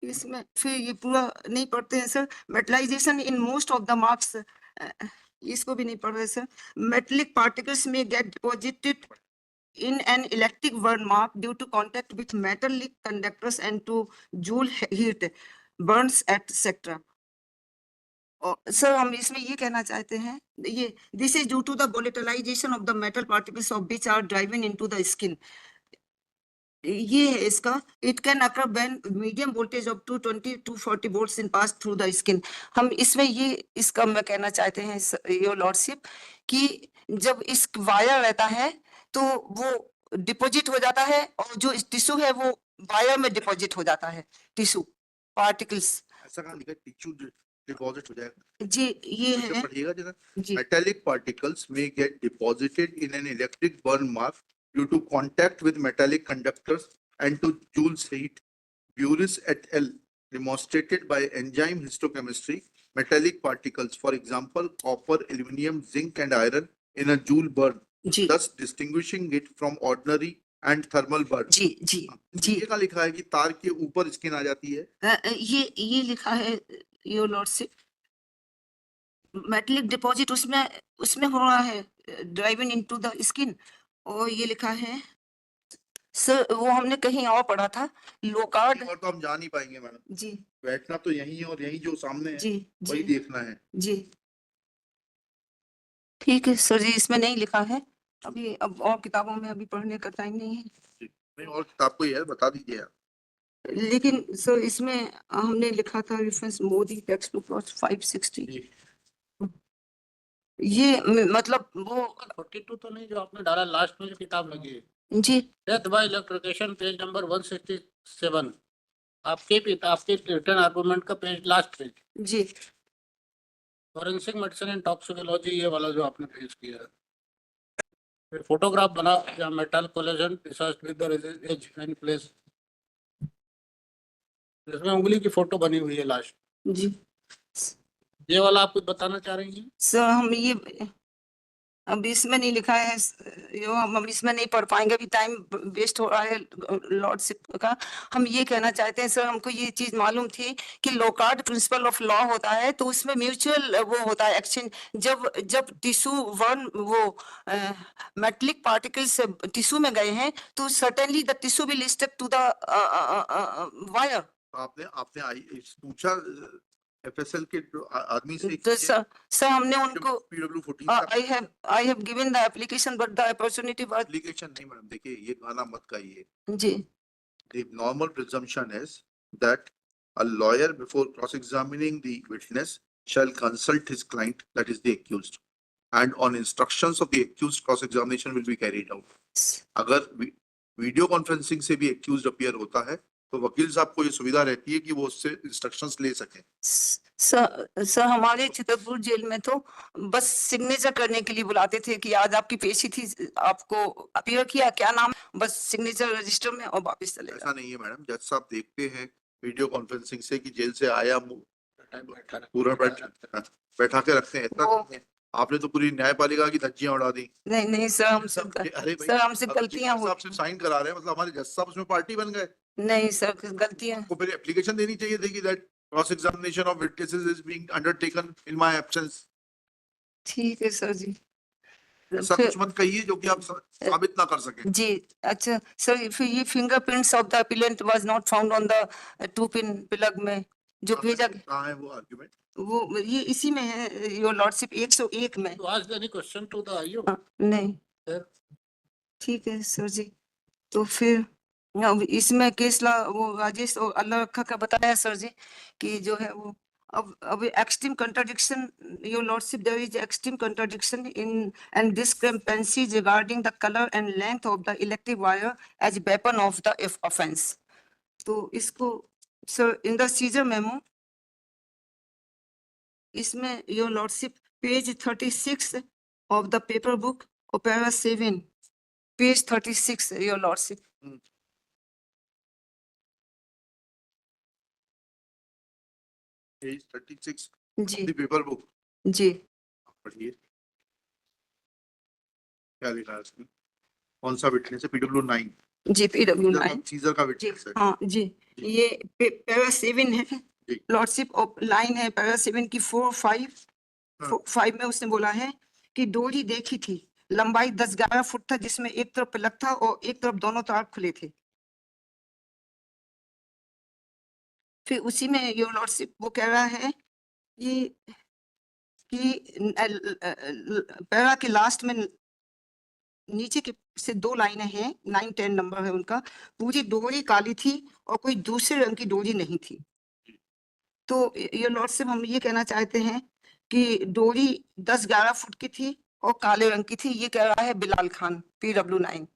इसमें फिर ये पूरा नहीं पढ़ते हैं sir. Metallization in most of the marks, इसको भी नहीं पढ़ रहे सर। मेटलिक पार्टिकल्स में get deposited in an electric burn mark due to contact with metallic conductors and to joule heat burns etc. और सर हम इसमें ये कहना चाहते हैं, ये this is due to the volatilization of the metal particles of which are driven into the skin. ये है इसका, it can occur when medium voltage of 220 to 40 volts in pass through the skin. हम इसमें ये इसका मैं कहना चाहते हैं योर लॉर्डशिप कि जब इस वायर रहता है तो वो डिपॉजिट हो जाता है, और जो टिश्यू है वो वायर में डिपॉजिट हो जाता है, टिश्यू पार्टिकल्स। ऐसा कहाँ लिखा है टिश्यू डिपॉजिट हो जाएगा? जी ये इसे है पढ़िएगा जरा। जी। Metallic particles may get deposited in an electric burn mark due to contact with metallic conductors and to Joule's heat. Buris et al. Demonstrated by enzyme histochemistry metallic particles, for example, copper, aluminum, zinc, and iron, in a Joule burn, ji thus distinguishing it from ordinary and thermal burn. जी जी जी ये क्या लिखा है कि तार के ऊपर skin आ जाती है? ये लिखा है योर लॉर्डशिप, मेटलिक डिपॉजिट उसमें उसमें हो रहा है ड्राइविंग इनटू द स्किन। और ये लिखा है सर, वो हमने कहीं और पढ़ा था, लोकार्ड। और तो हम जा नहीं पाएंगे मैडम, जी बैठना तो यही है और यही जो सामने है जी वही जी देखना है। जी ठीक है सर जी, इसमें नहीं लिखा है अभी, अब और किताबों में अभी पढ़ने का टाइम नहीं है। नहीं और किताब को है बता दीजिए आप। लेकिन सर इसमें हमने लिखा था रेफरेंस मोदी टेक्स्ट बुक 560। जी। ये मतलब वो 42 तो नहीं, जो आपने डाला लास्ट में जो किताब लगी है, जी death by electrocution, page number 167। आपके रिटर्न आर्गुमेंट का पेज, लास्ट पेज, जी फॉरेंसिक मेडिसिन एंड टॉक्सिकोलॉजी, ये वाला जो आपने पेश किया है। फोटोग्राफ बना या metal collagen research with the age and place, इसमें उंगली की फोटो बनी हुई है लास्ट। जी ये वाला आप कुछ बताना चाह रही हैं? सर हम ये अब इसमें नहीं लिखा है, यो हम इसमें नहीं पढ़ पाएंगे, अभी टाइम वेस्ट हो रहा है लॉर्डशिप का। हम ये कहना चाहते हैं सर, हमको ये चीज मालूम थी कि लोकार्ड प्रिंसिपल ऑफ लॉ होता है, तो उसमें म्यूचुअल वो होता है एक्सचेंज। जब जब टिश्यू वन वो मेटलिक पार्टिकल्स टिश्यू में गए हैं तो certainly the tissue will stick to the wire. आपने आपने पूछा एफएसएल के आदमी से तो सर हमने उनको PW14 I have given the application but the opportunity was application नहीं मैडम, देखिए ये गाना मत गाइए। जी The normal presumption is that a lawyer before cross-examining the witness shall consult his client, that is the accused, and on instructions of the accused cross-examination will be carried out. अगर video conferencing से भी accused appear होता है तो वकील साहब को ये सुविधा रहती है कि वो उससे इंस्ट्रक्शंस ले सकें। सर हमारे चित्रपुर जेल में तो बस सिग्नेचर करने के लिए बुलाते थे कि आज आपकी पेशी थी, आपको अपीयर किया, क्या नाम, बस सिग्नेचर रजिस्टर में और वापस चले ऐसा नहीं है मैडम, जज साहब देखते हैं वीडियो कॉन्फ्रेंसिंग से कि जेल से आया पूरा बैठा के रखते हैं, इतना नहीं है। आपने तो पूरी न्यायपालिका की धज्जियां उड़ा दी। नहीं सर हमसे अरे भाई, सर हमसे अब गलतियां जज हो साहब से साइन करा रहे हैं, मतलब हमारे जज साहब उसमें पार्टी बन गए। नहीं सर, गलतियां को पहले एप्लीकेशन देनी चाहिए थी कि that cross examination of witnesses is being undertaken in my absence. ठीक है सर जी। ऐसा फिर कुछ मत कहिए जो कि आप साबित ना कर सके। जी अच्छा सर, फिर ये fingerprints of the appellate was not found on the two pin plug में जो भेजा कहाँ है वो आर्गुमेंट? वो ये इसी में है योर लॉर्डशिप 101 में। To ask any question to the IO? नहीं Sir, ठीक है सर जी। तो फिर अब इसमें केस ला वो राजेश और अल्लाह रखा का बताया सर जी कि जो है वो अब extreme contradiction your lordship, there is extreme contradiction in and discrepancy regarding the colour and length of the electric wire as weapon of the offence. तो इसको sir in the seizure memo इसमें your lordship page 36 of the paper book और para 7 page 36 your lordship. Page 36 जी the paper book जी पढ़िए क्या लिखा है इसमें। कौन सा विटनेस है? PW9 जी PW9 सीजर का जी विटनेस है। हाँ जी। ये पैरा 7 है जी। लॉर्डशिप ऑफ लाइन है पैरा 7 की 4 5 हाँ। 5 में उसने बोला है कि डोरी देखी थी, लंबाई 10-11 फुट था जिसमें एक तरफ प्लग था और एक तरफ दोनों तार खुले थे। फिर उसी में योर लॉर्डशिप वो कह रहा है कि पैरा के लास्ट में नीचे के से 2 लाइनें हैं, 9-10 नंबर है उनका। पूरी डोरी काली थी और कोई दूसरे रंग की डोरी नहीं थी। तो ये लॉर्डशिप हम ये कहना चाहते हैं कि डोरी 10-11 फुट की थी और काले रंग की थी। ये कह रहा है बिलाल खान PW9।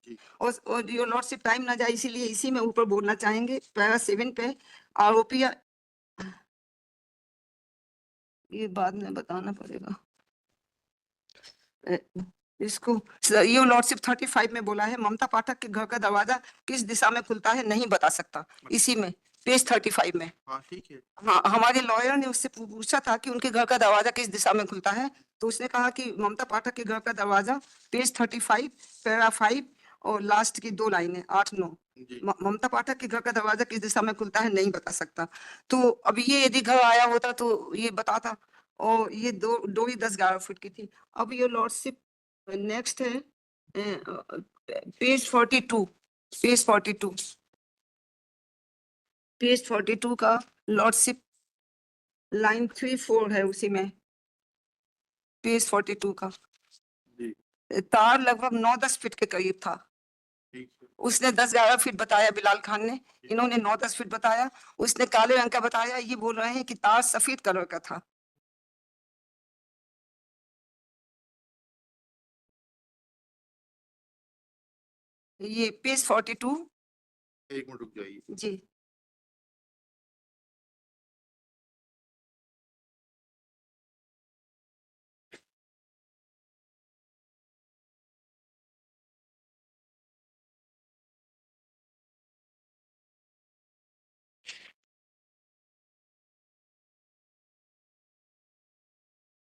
और ये लॉर्डशिप टाइम ना जाए इसीलिए इसी में ऊपर बोलना चाहेंगे पैरा 7 पे आरोपी ये बाद में बताना पड़ेगा इसको। ये लॉर्डशिप 35 में बोला है ममता पाठक के घर का दरवाजा किस दिशा में खुलता है नहीं बता सकता। इसी में पेज 35 में। हाँ ठीक है। हाँ हमारे लॉयर ने उससे पूछा था कि उनके घर का दरवाजा किस दिशा में खुलता है, तो उसने कहा कि ममता पाठक के घर का दरवाजा पेज 35 पैरा 5 और लास्ट की 2 लाइनें 8-9 जी। ममता पाठक के घर का दरवाजा किस दिशा में खुलता है नहीं बता सकता। तो अब ये यदि घर आया होता तो ये बताता। और ये डोरी 10-11 फुट की थी। अब ये लॉर्डशिप नेक्स्ट है पेज 42 पेज 42 पेज 42 का लॉर्डशिप लाइन 3-4 है उसी में पेज 42 का। जी तार लगभग 9-10 फीट के करीब था। ठीक है। उसने 10-11 फीट बताया बिलाल खान ने, इन्होंने 9-10 फीट बताया। उसने काले रंग का बताया, ये बोल रहे हैं कि तार सफेद कलर का था। ये पेज 42 एक मिनट रुक जाइए। जी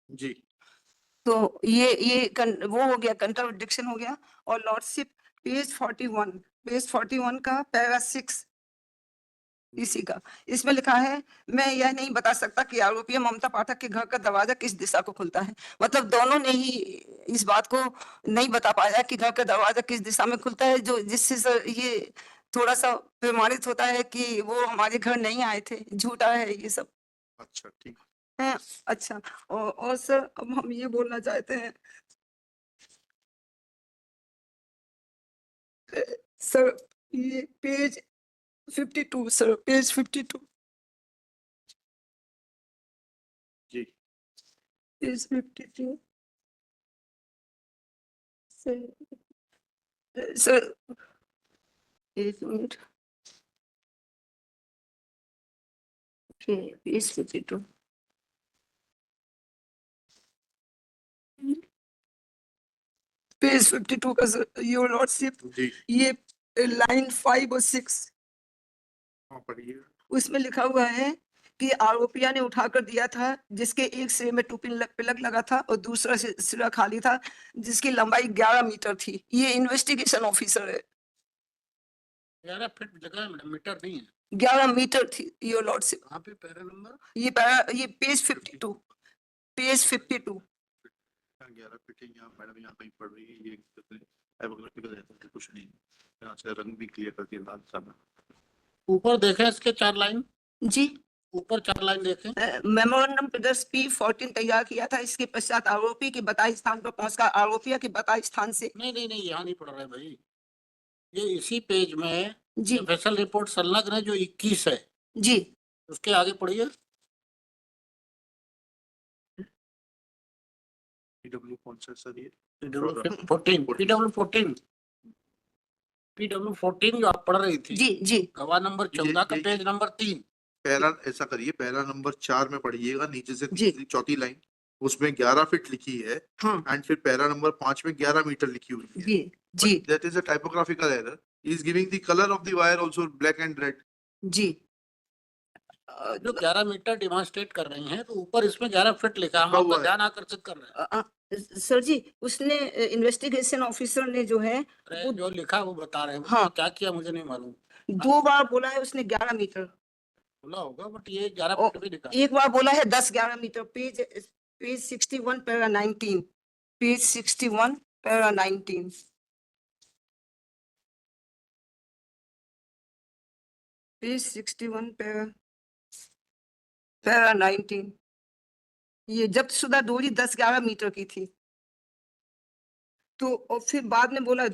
जी तो वो हो गया कंट्राडिक्शन हो गया। और लॉर्डशिप पेज 41 का पैरा 6 इसी का इसमें लिखा है मैं यह नहीं बता सकता कि आरोपी ममता पाठक के घर का दरवाजा किस दिशा को खुलता है। मतलब दोनों ने ही इस बात को नहीं बता पाया कि घर का दरवाजा किस दिशा में खुलता है, जो जिससे सर ये थोड़ा सा प्रमाणित होता है कि वो हमारे घर नहीं आए थे। झूठा है ये सब अच्छा ठीक है। अच्छा और सर अब हम ये बोलना चाहते हैं सर ये पेज 52 सर पेज 52 जी पेज 52 सर एक मिनट पेज 52 पेज 52 का सर योर लॉर्डशिप जी ये लाइन 5 और 6 हाँ पढ़िए। उसमें लिखा हुआ है कि आरोपिया ने उठाकर दिया था जिसके एक सिरे में टू पिन प्लग लगा था और दूसरा सिरा खाली था जिसकी लंबाई 11 मीटर थी। ये इन्वेस्टिगेशन ऑफिसर है। 11 फीट लिखा है मैडम, मीटर नहीं है। 11 मीटर थी योर लॉर्डशिप। कहाँ पे पैरा नंबर? ये पेज 52, पेज 52। 11 फिटिंग यहाँ मैडम यहाँ कहीं पड़ रही है, ये एपोग्राफिकल है, कुछ नहीं। यहाँ से रंग भी क्लियर करके लाल सामने। ऊपर देखें इसके 4 लाइन, जी, ऊपर 4 लाइन देखें। मेमोरेंडम प्रदर्श P14 तैयार किया था। इसके पश्चात आरोपी के बताए स्थान पर पहुंचकर आरोपिया के बताए स्थान से। नहीं, यहाँ नहीं पढ़ रहे भाई, ये इसी पेज में जी FSL रिपोर्ट संलग्न है जो 21 है, जी उसके आगे पढ़िए। PW कौन सा सर ये? PW14 जो आप पढ़ रही थी, जी जी गवाह नंबर 14 का ये- पेज नंबर 3। पैरा ऐसा करिए, पैरा नंबर 4 में पढ़िएगा, नीचे से जी। तीसरी चौथी लाइन, उसमें 11 फीट लिखी है हाँ एंड फिर पैरा नंबर 5 में 11 मीटर लिखी हुई है। जी जी That is a typographical error. He is giving the color of the wire also black and red. जी। जो 11 मीटर डिमॉन्स्ट्रेट कर रही हैं, तो ऊपर इसमें 11 फीट लिखा है, हम लिखा हुआ आपका है। ध्यान आकर्षित कर रहे हैं। सर जी, उसने इन्वेस्टिगेशन ऑफिसर ने जो है अरे जो लिखा है वो बता रहे हैं, हाँ। उसने क्या किया मुझे नहीं मालूम, 2 बार बोला है उसने 11 मीटर, बोला होगा, बट ये 11 ओ, फीट भी लिखा है। एक बार बोला है 10-11 metre. Page 61 para 19, page 61 para 19। Page 61 para 19। ये जब्तशुदा दूरी 10-11 मीटर की थी। तो और फिर बाद में बोला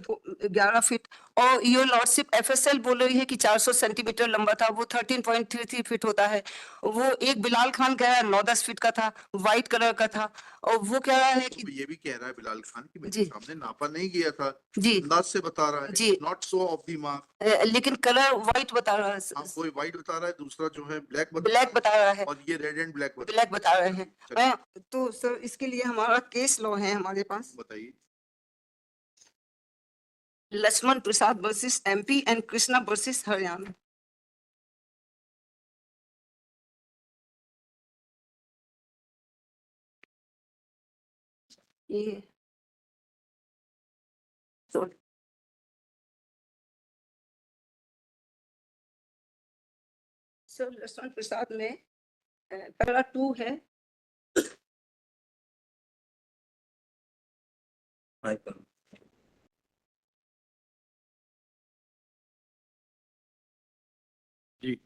11 फीट। और योर लॉर्डशिप FSL बोल रही है कि 400 सेंटीमीटर लंबा था, वो 13.33 फीट होता है। वो एक बिलाल खान कह रहा है 9-10 फीट का था, व्हाइट कलर का था। और वो कह रहा है कि ये भी कह रहा है बिलाल खान की जी। मेरे सामने नापा नहीं गया था, जी अंदाज से बता रहा है, जी। Not so off the mark. लेकिन कलर व्हाइट बता रहा हाँ, है, कोई व्हाइट बता रहा है, दूसरा जो है ब्लैक ब्लैक बता रहा है, और ये रेड एंड ब्लैक ब्लैक बता रहे हैं। चलिए, तो सर इसके लिए हमारा केस लॉ है हमारे पास, बताइए। Lakshman Prasad versus MP and Krishna versus Haryana. ये सर लक्ष्मण प्रसाद में पैरा 2 है। जी।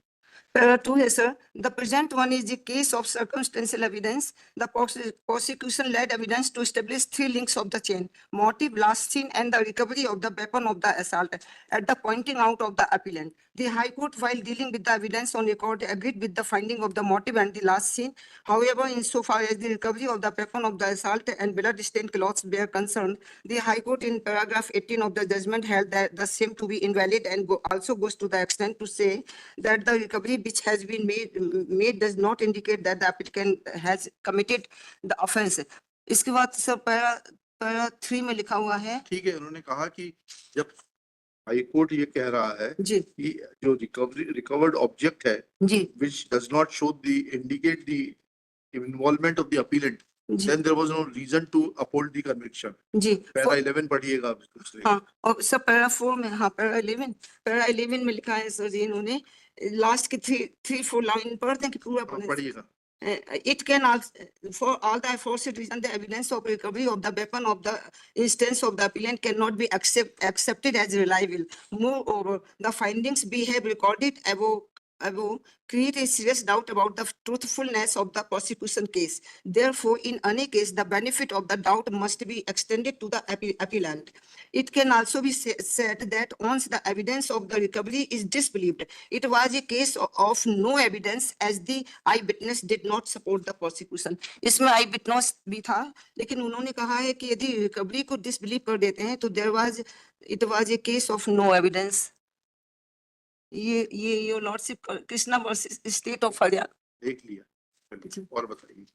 Para 2 है sir. The present one is the case of circumstantial evidence. The prosecution led evidence to establish 3 links of the chain: motive, last seen, and the recovery of the weapon of the assault at the pointing out of the appellant. The High Court, while dealing with the evidence on record, agreed with the finding of the motive and the last seen. However, insofar as the recovery of the weapon of the assault and blood-stained clothes were concerned, the High Court in paragraph 18 of the judgment held that the same to be invalid and also goes to the extent to say that the recovery which has been made does not indicate that the applicant has committed the offense. इसके बाद sir para 3 में लिखा हुआ है। ठीक है, उन्होंने कहा कि जब हाई कोर्ट ये कह रहा है जी कि जो रिकवर्ड ऑब्जेक्ट है जी which does not show the indicate the involvement of the appellant, जी then there was no reason to uphold the conviction. जी। पैरा 11 पढ़िएगा आप दूसरे। हाँ, और सर पैरा 4 में, हाँ पैरा 11 में लिखा है सर जी, इन्होंने लास्ट की 3-4 लाइन पढ़ दें कि पूरा हाँ, पढ़ें। पढ़िएगा। It can also, for all the aforesaid reason, the evidence of recovery of the weapon of the instance of the appellant cannot be accepted as reliable. Moreover, the findings we have recorded above create a serious doubt about the truthfulness of the prosecution case. Therefore, in any case, the benefit of the doubt must be extended to the appellant. It can also be said that once the evidence of the recovery is disbelieved, it was a case of no evidence as the eyewitness did not support the prosecution. इसमें eyewitness भी था, लेकिन उन्होंने कहा है कि यदि recovery को डिसबिलीव कर देते हैं तो it was a case of no evidence. ये your lordship Krishna versus state of Haryana. देख लिया, चलिए, और बताइए।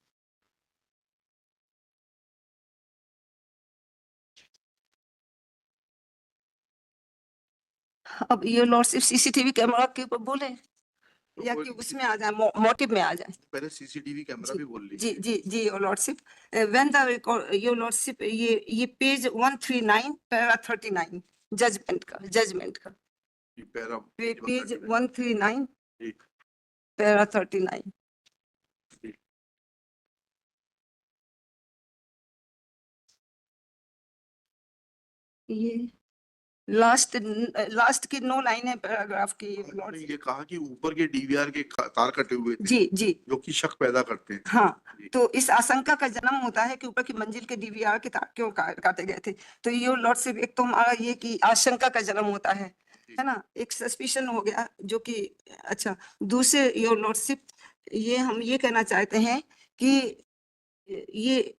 अब योर लॉर्डशिप CCTV कैमरा के ऊपर बोले या वो- कि उसमें आ जाए, मोटिव में आ जाए। पहले CCTV कैमरा भी बोल जी लीजिए। जी your lordship, when the your lordship, ये पेज 139 पैरा 39 जजमेंट का ये पैरा पेज 139 जी। पैरा 39। जी। ये लास्ट की 9 लाइनें पैराग्राफ की आपने लॉर्ड्स। ये कहा कि ऊपर के डीवीआर के तार कटे हुए थे, जी जी जो कि शक पैदा करते हैं। हाँ। जी। तो इस आशंका का जन्म होता है कि ऊपर की मंजिल के डीवीआर के तार क्यों काटे गए थे। तो ये लॉर्डशिप एक तो हमारा ये कि आशंका का जन्म होता है ना, एक सस्पिशन हो गया जो कि अच्छा। दूसरे योर लॉर्डशिप ये हम ये कहना चाहते हैं कि ये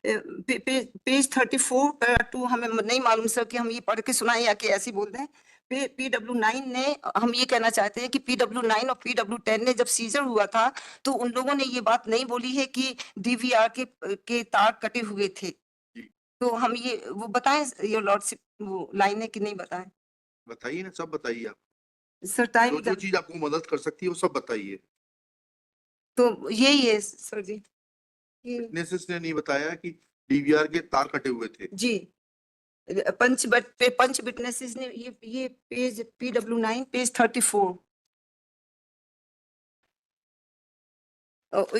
पेज 34 पैरा 2 हमें नहीं मालूम सर कि हम ये पढ़ के सुनाएं या कि ऐसे ही बोल दें। PW9 ने हम ये कहना चाहते हैं कि PW9 और PW10 ने जब सीजर हुआ था तो उन लोगों ने ये बात नहीं बोली है कि डीवीआर के तार कटे हुए थे। तो हम ये वो बताएं योर लॉर्डशिप वो लाइन है कि नहीं बताएं बताइए ना, सब बताइए आप, सर। टाइम जो चीज आपको मदद कर सकती है वो सब बताइए। तो यही है सर जी कि विटनेसेस ने नहीं बताया कि डीवीआर के तार कटे हुए थे। जी पंच विटनेसेस ने ये पेज PW9 पेज 34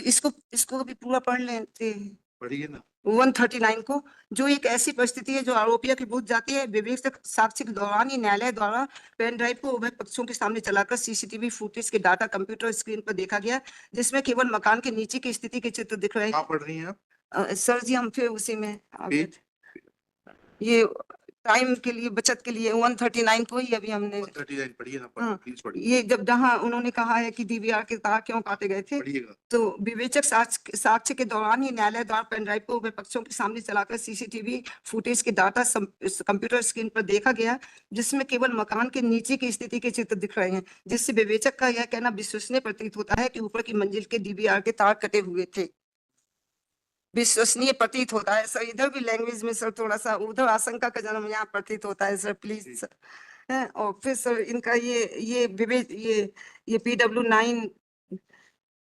इसको इसको भी पूरा पढ़ लेते हैं। पढ़िए ना। 139 को, जो एक ऐसी परिस्थिति है जो आरोपियों की बुझ जाती है विवेक साक्ष्य के दौरान ही न्यायालय द्वारा पेन ड्राइव को उभय पक्षों के सामने चलाकर सीसीटीवी फुटेज के डाटा कंप्यूटर स्क्रीन पर देखा गया, जिसमें केवल मकान के नीचे की स्थिति के चित्र दिख रहे कहाँ पढ़ रही हैं आप? हैं। सर जी हम फिर उसी में आ गए पेज थे। ये टाइम के लिए बचत के लिए 139 को ही अभी हमने 139 पढ़िए ना, हाँ, प्लीज पढ़िए। ये जब जहाँ उन्होंने कहा है कि डीवीआर के तार क्यों काटे गए थे, पढ़िएगा। तो विवेचक साक्ष्य के दौरान ही न्यायालय द्वारा पेन ड्राइव को विपक्षों के सामने चलाकर सीसीटीवी फुटेज के डाटा कंप्यूटर स्क्रीन पर देखा गया, जिसमें केवल मकान के नीचे की स्थिति के चित्र दिख रहे हैं, जिससे विवेचक का यह कहना विश्वसनीय प्रतीत होता है कि ऊपर की मंजिल के डीवीआर के तार कटे हुए थे। विश्वसनीय प्रतीत होता है सर। इधर भी लैंग्वेज में सर थोड़ा सा, उधर आशंका का जन्म यहाँ प्रतीत होता है सर, प्लीज सर। है और फिर सर इनका ये विवेक ये PW9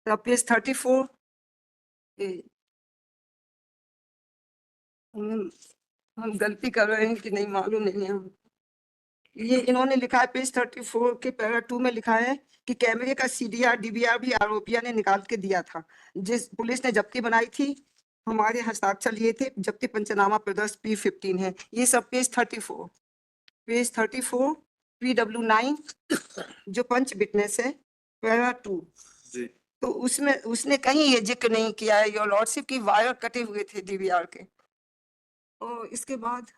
पेज 34 हम गलती कर रहे हैं कि नहीं मालूम नहीं है हम। ये इन्होंने लिखा है पेज 34 के पैरा 2 में लिखा है कि कैमरे का CDR DVR भी आरोपियों ने निकाल के दिया था, जिस पुलिस ने जब्ती बनाई थी। हमारे हस्ताक्षर लिए थे, जब्ती पंचनामा प्रदर्श P15 है। ये सब पेज 34 PW9 जो पंच विटनेस है पैरा 2, तो उसमें उसने कहीं ये जिक्र नहीं किया है योर लॉर्डशिप की वायर कटे हुए थे डीवीआर के। और इसके बाद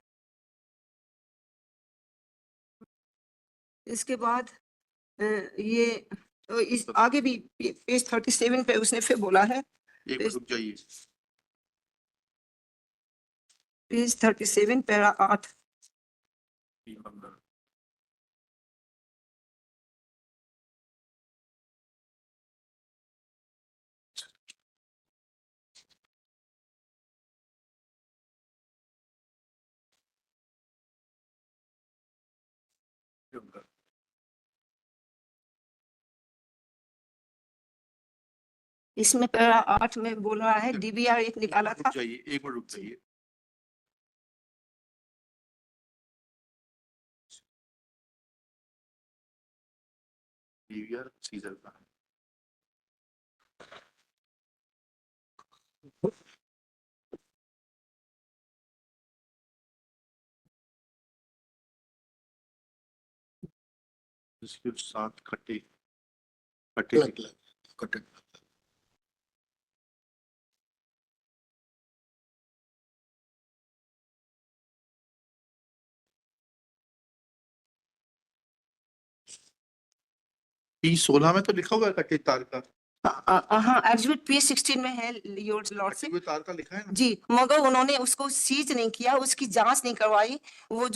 ये इस आगे भी पेज 37 पे उसने फिर बोला है, एक मिनट रुक जाइए। पेज 37 पैरा 8 इसमें पैरा 8 में बोल रहा है डीवीआर एक निकाला था। रुक जाइए, एक मिनट रुक जाइए। डीवीआर सीजर का इसके साथ कटे P16 में तो लिखा हुआ है कटे तार का। हाँ एग्जिबिट P16 में है योर कटे लॉर्डशिप हुए तार का लिखा है ना। जी, मगर उन्होंने उसको सीज नहीं किया, उसकी जांच नहीं करवाई। वो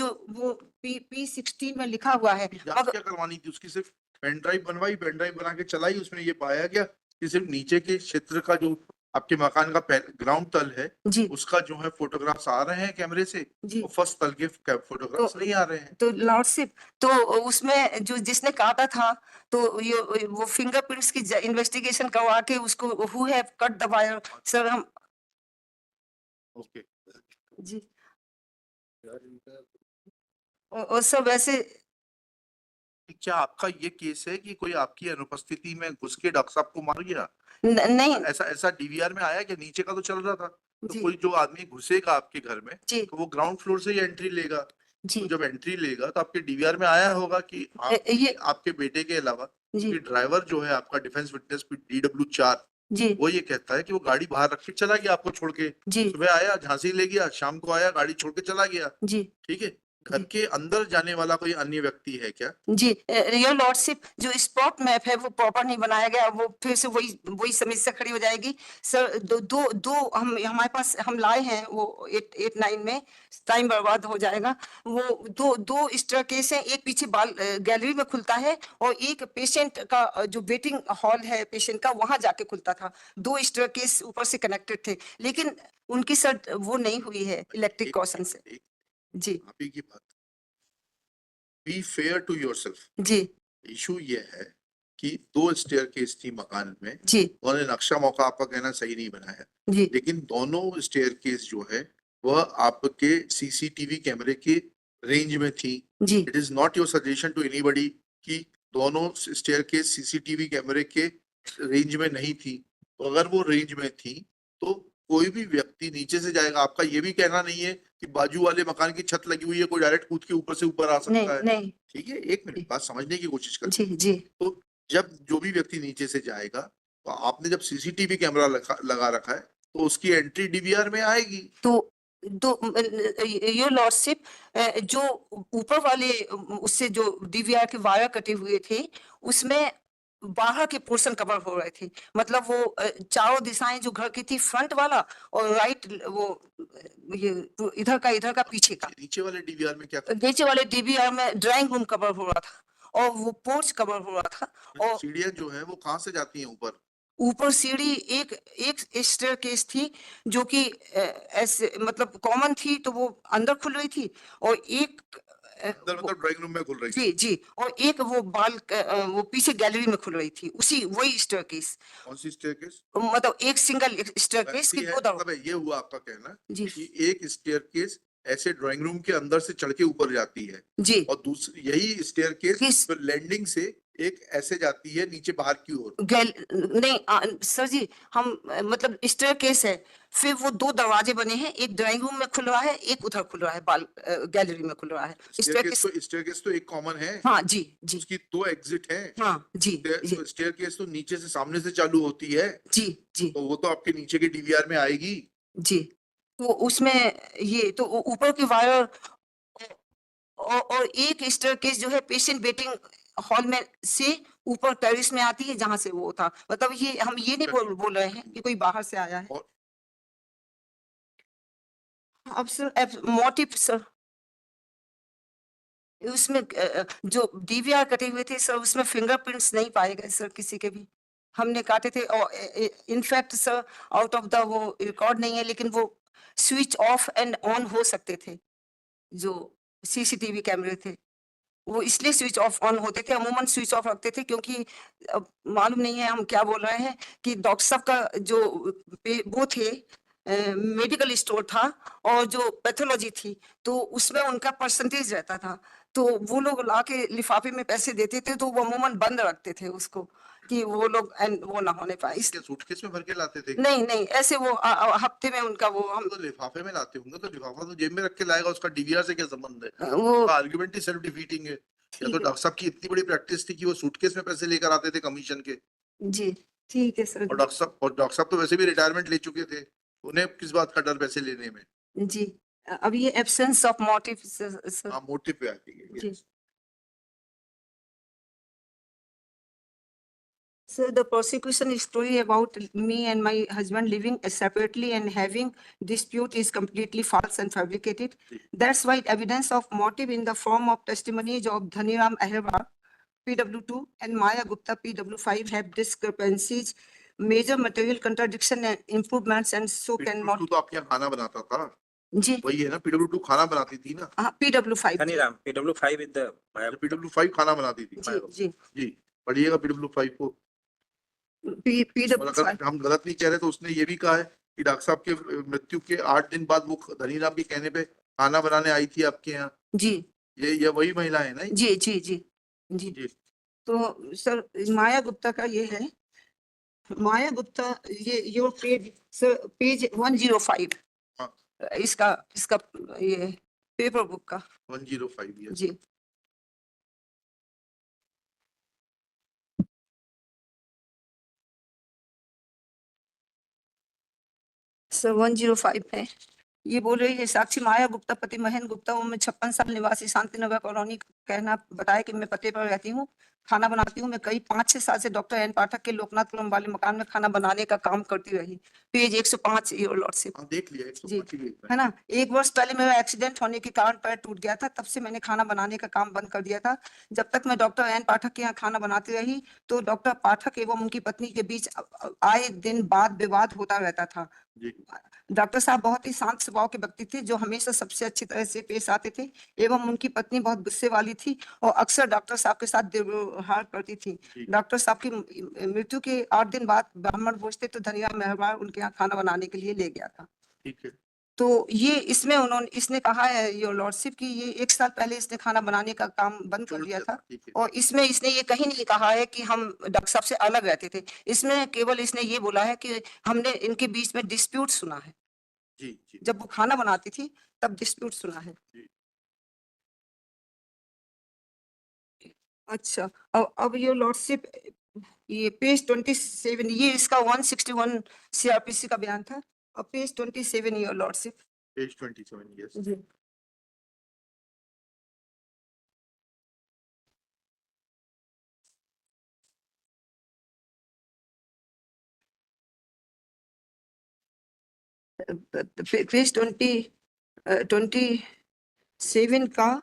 P16 में लिखा हुआ है। जांच क्या करवानी थी उसकी? सिर्फ पेन ड्राइव बनवाई, पेन ड्राइव बना के चलाई, उसमें ये पाया गया कि सिर्फ नीचे के क्षेत्र का जो आपके मकान का ग्राउंड तल है जी उसका जो है फोटोग्राफ्स आ रहे हैं कैमरे से, जी और फर्स्ट तल के फोटोग्राफ्स नहीं आ रहे हैं। तो लॉर्डशिप तो उसमें जो जिसने काटा था, तो ये वो फिंगरप्रिंट्स की इन्वेस्टिगेशन करवा के उसको who have cut the wire sir हम ओके जी और सर वैसे क्या आपका ये केस है कि कोई आपकी अनुपस्थिति में घुस के डॉक्टर साहब को मार गया? नहीं ऐसा ऐसा डीवीआर में आया कि नीचे का तो चल रहा था, तो जी कोई जो आदमी घुसेगा आपके घर में जी तो वो ग्राउंड फ्लोर से ही एंट्री लेगा। जी तो जब एंट्री लेगा तो आपके डीवीआर में आया होगा कि ये आपके बेटे के अलावा जी कि ड्राइवर जो है आपका डिफेंस विटनेस DW4, जी वो ये कहता है कि वो गाड़ी बाहर रख के चला गया आपको छोड़ के। जी सुबह आया, झांसी ले गया, शाम को आया, गाड़ी छोड़ के चला गया। जी ठीक है, घर जी के अंदर जाने वाला कोई अन्य व्यक्ति है क्या? जी योर लॉर्डशिप, जो स्पॉट मैप है वो प्रॉपर नहीं बनाया गया, वो फिर से वही वही समस्या खड़ी हो जाएगी सर। दो दो दो हम हमारे पास हम लाए हैं वो 8 9 में, टाइम बर्बाद हो जाएगा। वो दो स्टेयरकेस है, एक पीछे बाल गैलरी में खुलता है और एक पेशेंट का जो वेटिंग हॉल है पेशेंट का वहां जाके खुलता था। 2 स्टेयरकेस ऊपर से कनेक्टेड थे, लेकिन उनकी सर वो नहीं हुई है इलेक्ट्रिक कॉशन से। एक जी आप ही की बात, बी फेयर टू योरसेल्फ। जी इशू ये है कि 2 स्टेयरकेस थी मकान में, जी उन्होंने नक्शा मौका आपका कहना सही नहीं बनाया, जी लेकिन दोनों स्टेयरकेस जो है वह आपके सीसीटीवी कैमरे के रेंज में थी। जी it is not your suggestion to anybody कि दोनों स्टेयरकेस सीसीटीवी कैमरे के रेंज में नहीं थी। तो अगर वो रेंज में थी तो कोई भी व्यक्ति नीचे से जाएगा। आपका ये भी कहना नहीं है कि बाजू वाले मकान की छत लगी हुई है, कोई डायरेक्ट कूद के ऊपर से ऊपर आ नहीं सकता है। नहीं ठीक है, एक मिनट बात समझने की कोशिश कर। जी जी तो जब जो भी व्यक्ति नीचे से जाएगा तो आपने जब सीसीटीवी कैमरा लगा रखा है तो उसकी एंट्री डीवीआर में आएगी। तो योर लॉर्डशिप, जो ऊपर वाले उससे जो डीवीआर के वायर कटे हुए थे उसमें बाहर के पोर्शन कवर हो रहे थे। मतलब वो चारों दिशाएं जो घर की थी, फ्रंट वाला और राइट वो ये इधर का पीछे का। नीचे वाले डीवीआर में क्या नीचे वाले डीवीआर में ड्राइंग रूम कवर हो रहा था और वो पोर्च कवर हो रहा था। और सीढ़ियां जो है वो कहाँ से जाती हैं ऊपर? ऊपर सीढ़ी एक एक स्टेयरकेस थी जो कि ऐसे मतलब कॉमन थी, तो वो अंदर खुल रही थी और एक अंदर मतलब ड्राइंग रूम में खुल रही जी जी और एक वो वो पीछे गैलरी में खुल रही थी, उसी वही स्टेयरकेस। कौन सी स्टेयरकेस मतलब एक सिंगल स्टेयरकेस की है? दो दर। मतलब ये हुआ आपका कहना जी कि एक स्टेयरकेस ऐसे ड्राइंग रूम के अंदर से चढ़ के ऊपर जाती है जी और दूसरी यही स्टेयरकेस किस फिर लैंडिंग से एक ऐसे जाती है नीचे बाहर की ओर। नहीं सर जी, हम मतलब स्टेयरकेस है, फिर वो 2 दरवाजे बने हैं, एक ड्राइंग रूम में खुल रहा है, एक उधर खुल रहा है, गैलरी में खुल रहा है स्टेयरकेस। स्टेयरकेस तो एक कॉमन है, हाँ जी जी उसकी 2 एग्जिट हैं। हाँ जी जी स्टेयरकेस तो नीचे से सामने से चालू होती है, जी जी तो वो तो आपके नीचे के डीवीआर में आएगी। जी। तो उसमें ये तो ऊपर के वायर और एक स्टेयरकेस जो है पेशेंट वेटिंग हॉल में से ऊपर टेरेस में आती है, जहां से वो था। मतलब ये हम ये नहीं बोल रहे हैं कि कोई बाहर से आया है। और अब सर मोटिव सर, उसमें जो डीवीआर कटे हुए थे सर, उसमें फिंगरप्रिंट्स नहीं पाए गए सर किसी के भी। हमने काटे थे और in fact sir out of the वो रिकॉर्ड नहीं है, लेकिन वो स्विच ऑफ एंड ऑन हो सकते थे। जो सीसीटीवी कैमरे थे वो इसलिए स्विच ऑफ ऑन होते थे, अमूमन स्विच ऑफ रखते थे क्योंकि अब मालूम नहीं है हम क्या बोल रहे हैं कि डॉक्टर साहब का जो वो थे मेडिकल स्टोर था और जो पैथोलॉजी थी, तो उसमें उनका परसेंटेज रहता था। तो वो लोग लाके लिफाफे में पैसे देते थे, तो वो अमूमन बंद रखते थे उसको कि वो लोग वो ना होने पाए। क्या सूटकेस में भर के लाते थे? नहीं नहीं, ऐसे वो हफ्ते में उनका वो हम तो लिफाफे में लाते होंगे, तो लिफाफा तो जेब में रख के लाएगा, उसका डीवीआर से क्या संबंध है? वो आर्गुमेंट ही सेल्फ डिफीटिंग है। या ठीक तो है डॉक्टर साहब की इतनी बड़ी प्रैक्टिस थी कि वो सूटकेस में पैसे लेकर आते थे कमीशन के। जी, ठीक है सर और डॉक्टर साहब तो वैसे भी रिटायरमेंट ले चुके थे, उन्हें किस बात का डर पैसे लेने में? जी। अब ये एब्सेंस ऑफ मोटिव सर। हाँ, मोटिव पे आती है। जी। So the prosecution story about me and my husband living separately and having dispute is completely false and fabricated. That's why evidence of motive in the form of testimonies of Dhaniram Aherwal, PW2, and Maya Gupta, PW5, have discrepancies, major material contradiction and improvements, and so cannot. PW2 तो आपके यहाँ खाना बनाता था, जी वही है ना? PW2 खाना बनाती थी ना? हाँ, PW5 Dhaniram, PW5 with the PW5 खाना बनाती थी। जी जी जी, पढ़िएगा PW5 को। और अगर PW5 हम गलत नहीं कह रहे तो उसने ये भी कहा है कि डॉक्टर साहब के मृत्यु के 8 दिन बाद वो धनीराम के कहने पे खाना बनाने आई थी आपके यहाँ। जी ये वही महिला है ना? जी जी जी जी। जी। तो सर माया गुप्ता का ये है, माया गुप्ता, ये योर पेज सर, पेज 105 हाँ। इसका इसका ये पेपर बुक का। 105, yes. जी सर 105 है। ये बोल रही है साक्षी माया गुप्ता पति महेंद्र गुप्ता उम्र 56 साल निवासी शांतिनगर कॉलोनी कहना बताया कि मैं पते पर रहती हूँ, खाना बनाती हूँ। मैं कई 5-6 साल से डॉक्टर एन पाठक के लोकनाथपुरम वाले मकान में खाना बनाने का काम करती रही। Page 105 your lordship. हाँ, देख लिया, जी 105 ही लिखा है ना। 1 वर्ष पहले मेरा एक्सीडेंट होने के कारण पैर टूट गया था, तब से मैंने खाना बनाने का काम बंद कर दिया था। जब तक मैं डॉक्टर एन पाठक के यहाँ खाना बनाती रही तो डॉक्टर पाठक एवं उनकी पत्नी के बीच आए दिन वाद विवाद होता रहता था। जी। डॉक्टर साहब बहुत ही शांत स्वभाव के व्यक्ति थे जो हमेशा सबसे अच्छी तरह से पेश आते थे, एवं उनकी पत्नी बहुत गुस्से वाली थी और अक्सर डॉक्टर साहब के साथ दुर्व्यवहार करती थी। जी। डॉक्टर साहब की मृत्यु के 8 दिन बाद ब्राह्मण भोज थे तो धनिया मेहरबान उनके यहाँ खाना बनाने के लिए ले गया था। ठीक है। तो ये इसमें इसने कहा है योर लॉर्डशिप की ये 1 साल पहले इसने खाना बनाने का काम बंद कर छोड़ दिया दिया था। था, ठीक है। और इसमें इसने ये कहीं नहीं कहा है कि हम डॉक्टर साहब से अलग रहते थे। इसमें केवल इसने ये बोला है कि हमने इनके बीच में डिस्प्यूट सुना है। जी जी। जब वो खाना बनाती थी तब डिस्प्यूट सुना है। जी। अच्छा, अब योर लॉर्डशिप ये पेज 27, ये इसका 161 सीआरपीसी का बयान था। अब page 27 your lordship. Page 27, yes. जी पेज 27 का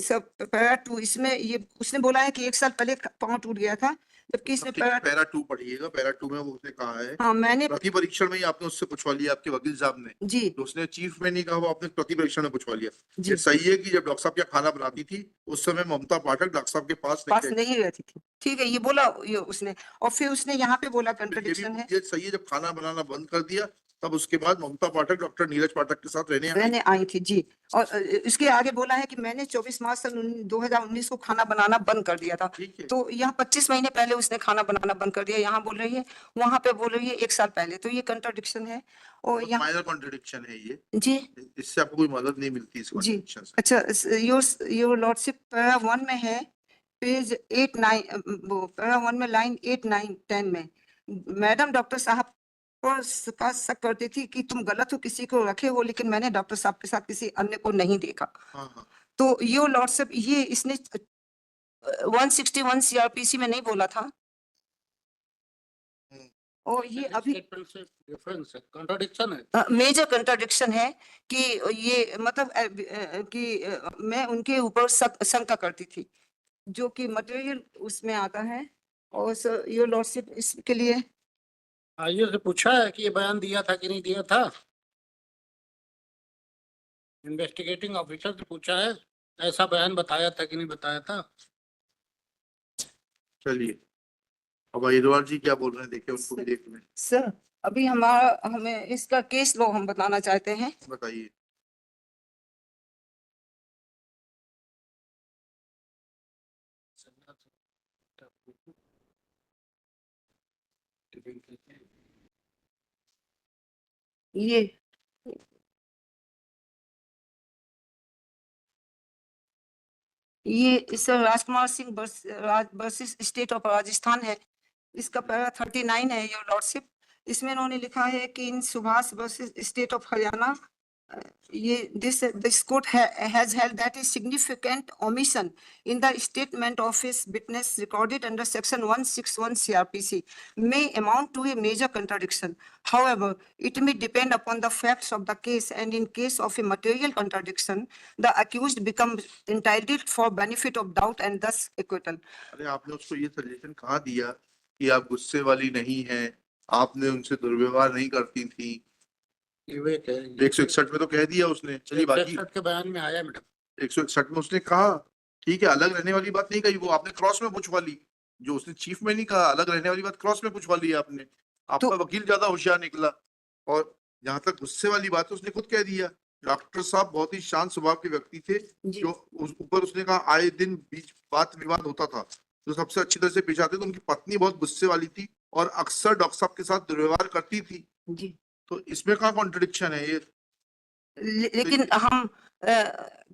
सब पैरा 2, इसमें ये उसने बोला है कि 1 साल पहले पाँव टूट गया था, जबकि इसने ठीक है, पैरा 2 पढ़िएगा। पैरा 2 में वो उसने कहा है, हाँ मैंने प्रति परीक्षण में ही आपने उससे पूछवा लिया, आपके वकील साहब ने। जी तो उसने चीफ में नहीं कहा, वो आपने प्रति परीक्षण में पूछवा लिया। जी ये सही है कि जब डॉक्टर साहब क्या खाना बनाती थी उस समय ममता पाठक डॉक्टर साहब के पास पास नहीं नहीं रहती थी। ठीक है, ये बोला ये उसने, और फिर उसने यहाँ पे बोला थे। ये कंट्रडिक्शन है। भी ये सही है, जब खाना बनाना बंद कर दिया तब उसके बाद ममता पाठक डॉक्टर नीरज पाठक के साथ रहने आई। रहने आई थी जी। और इसके आगे बोला है कि मैंने 24 मार्च सन 2019 को खाना बनाना बंद कर दिया था। ठीक है। तो यहाँ 25 महीने पहले उसने खाना बनाना बंद कर दिया, यहाँ बोल रही है, वहां पे बोल रही है 1 साल पहले। तो ये कंट्रडिक्शन है। और यहाँ माइनर कॉन्ट्रडिक्शन है ये, जी इससे आपको कोई मदद नहीं मिलती इस जी कॉन्ट्रडिक्शन से। अच्छा, योर लॉर्डशिप पैरा 1 में है, पेज 8-9 पैरा 1 में लाइन 8-9-10 में मैडम डॉक्टर साहब पर का शक करती थी कि तुम गलत हो, किसी को रखे हो, लेकिन मैंने डॉक्टर साहब के साथ किसी अन्य को नहीं देखा। हाँ हाँ। तो योर लॉर्डशिप ये इसने 161 सीआरपीसी में नहीं बोला था। हम्म। और ये अभी स्टेटमेंट से डिफरेंस है, कॉन्ट्रडिक्शन है। मेजर कंट्राडिक्शन है कि ये मतलब कि मैं उनके ऊपर शंका करती थी, जो कि मटेरियल उसमें आता है। और सर योर लॉर्डशिप इसके लिए आइए से पूछा है कि ये बयान दिया था कि नहीं दिया था, इन्वेस्टिगेटिंग ऑफिसर से पूछा है ऐसा बयान बताया था कि नहीं बताया था। चलिए, अब अहिरवार जी क्या बोल रहे हैं, देखिए उनको भी देख लें। सर अभी हमें इसका केस लॉ हम बताना चाहते हैं। बताइए। ये sir Rajkumar Singh versus state of Rajasthan है। इसका पैरा 39 है योर लॉर्डशिप। इसमें उन्होंने लिखा है कि in Subhash versus state of Haryana ये this court has held that a significant omission in the statement of his witness recorded under section 161 CRPC may amount to a major contradiction. However, it may depend upon the facts of the case, and in case of a material contradiction, the accused becomes entitled for benefit of doubt and thus acquittal. अरे आपने उसको ये suggestion कहाँ दिया कि आप गुस्से वाली नहीं हैं, आपने उनसे दुर्व्यवहार नहीं करती थी? 161 में तो कह दिया उसने। चलिए बाकी 161 के बयान में आया मैडम। 161 में उसने कहा, ठीक है, अलग रहने वाली बात नहीं कही, वो आपने क्रॉस में पूछवा ली। जो उसने चीफ में नहीं कहा, अलग रहने वाली बात क्रॉस में पूछवा ली आपने। आपका वकील ज्यादा होशियार निकला, और जहां तक गुस्से वाली बात है उसने खुद कह दिया डॉक्टर साहब बहुत ही शांत स्वभाव के व्यक्ति थे, जी जो ऊपर उसने कहा आए दिन बीच बात विवाद होता था, जो सबसे अच्छी तरह से पेश आते थे। उनकी पत्नी बहुत गुस्से वाली थी और अक्सर डॉक्टर साहब के साथ दुर्व्यवहार करती थी। जी। तो इसमें कहाँ कॉन्ट्रडिक्शन है ये? लेकिन हम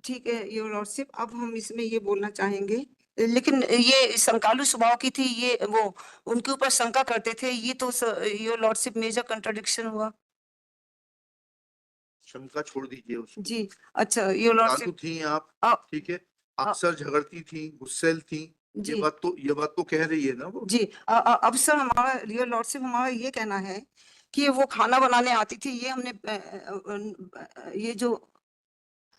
ठीक है योर लॉर्डशिप, अब हम इसमें ये बोलना चाहेंगे, लेकिन ये शंकालु स्वभाव की थी, ये वो उनके ऊपर शंका करते थे, ये तो योर लॉर्डशिप मेजर कंट्रडिक्शन हुआ। शंका छोड़ दीजिए उसको। जी अच्छा योर चालू लॉर्डशिप। थी आप, अ, ठीक है, अ, अक्सर झगड़ती थी, गुस्सैल थी। जी ये बात तो कह रही है ना वो। जी अब सर हमारा योर लॉर्डशिप हमारा ये कहना है कि वो खाना बनाने आती थी, ये हमने ये जो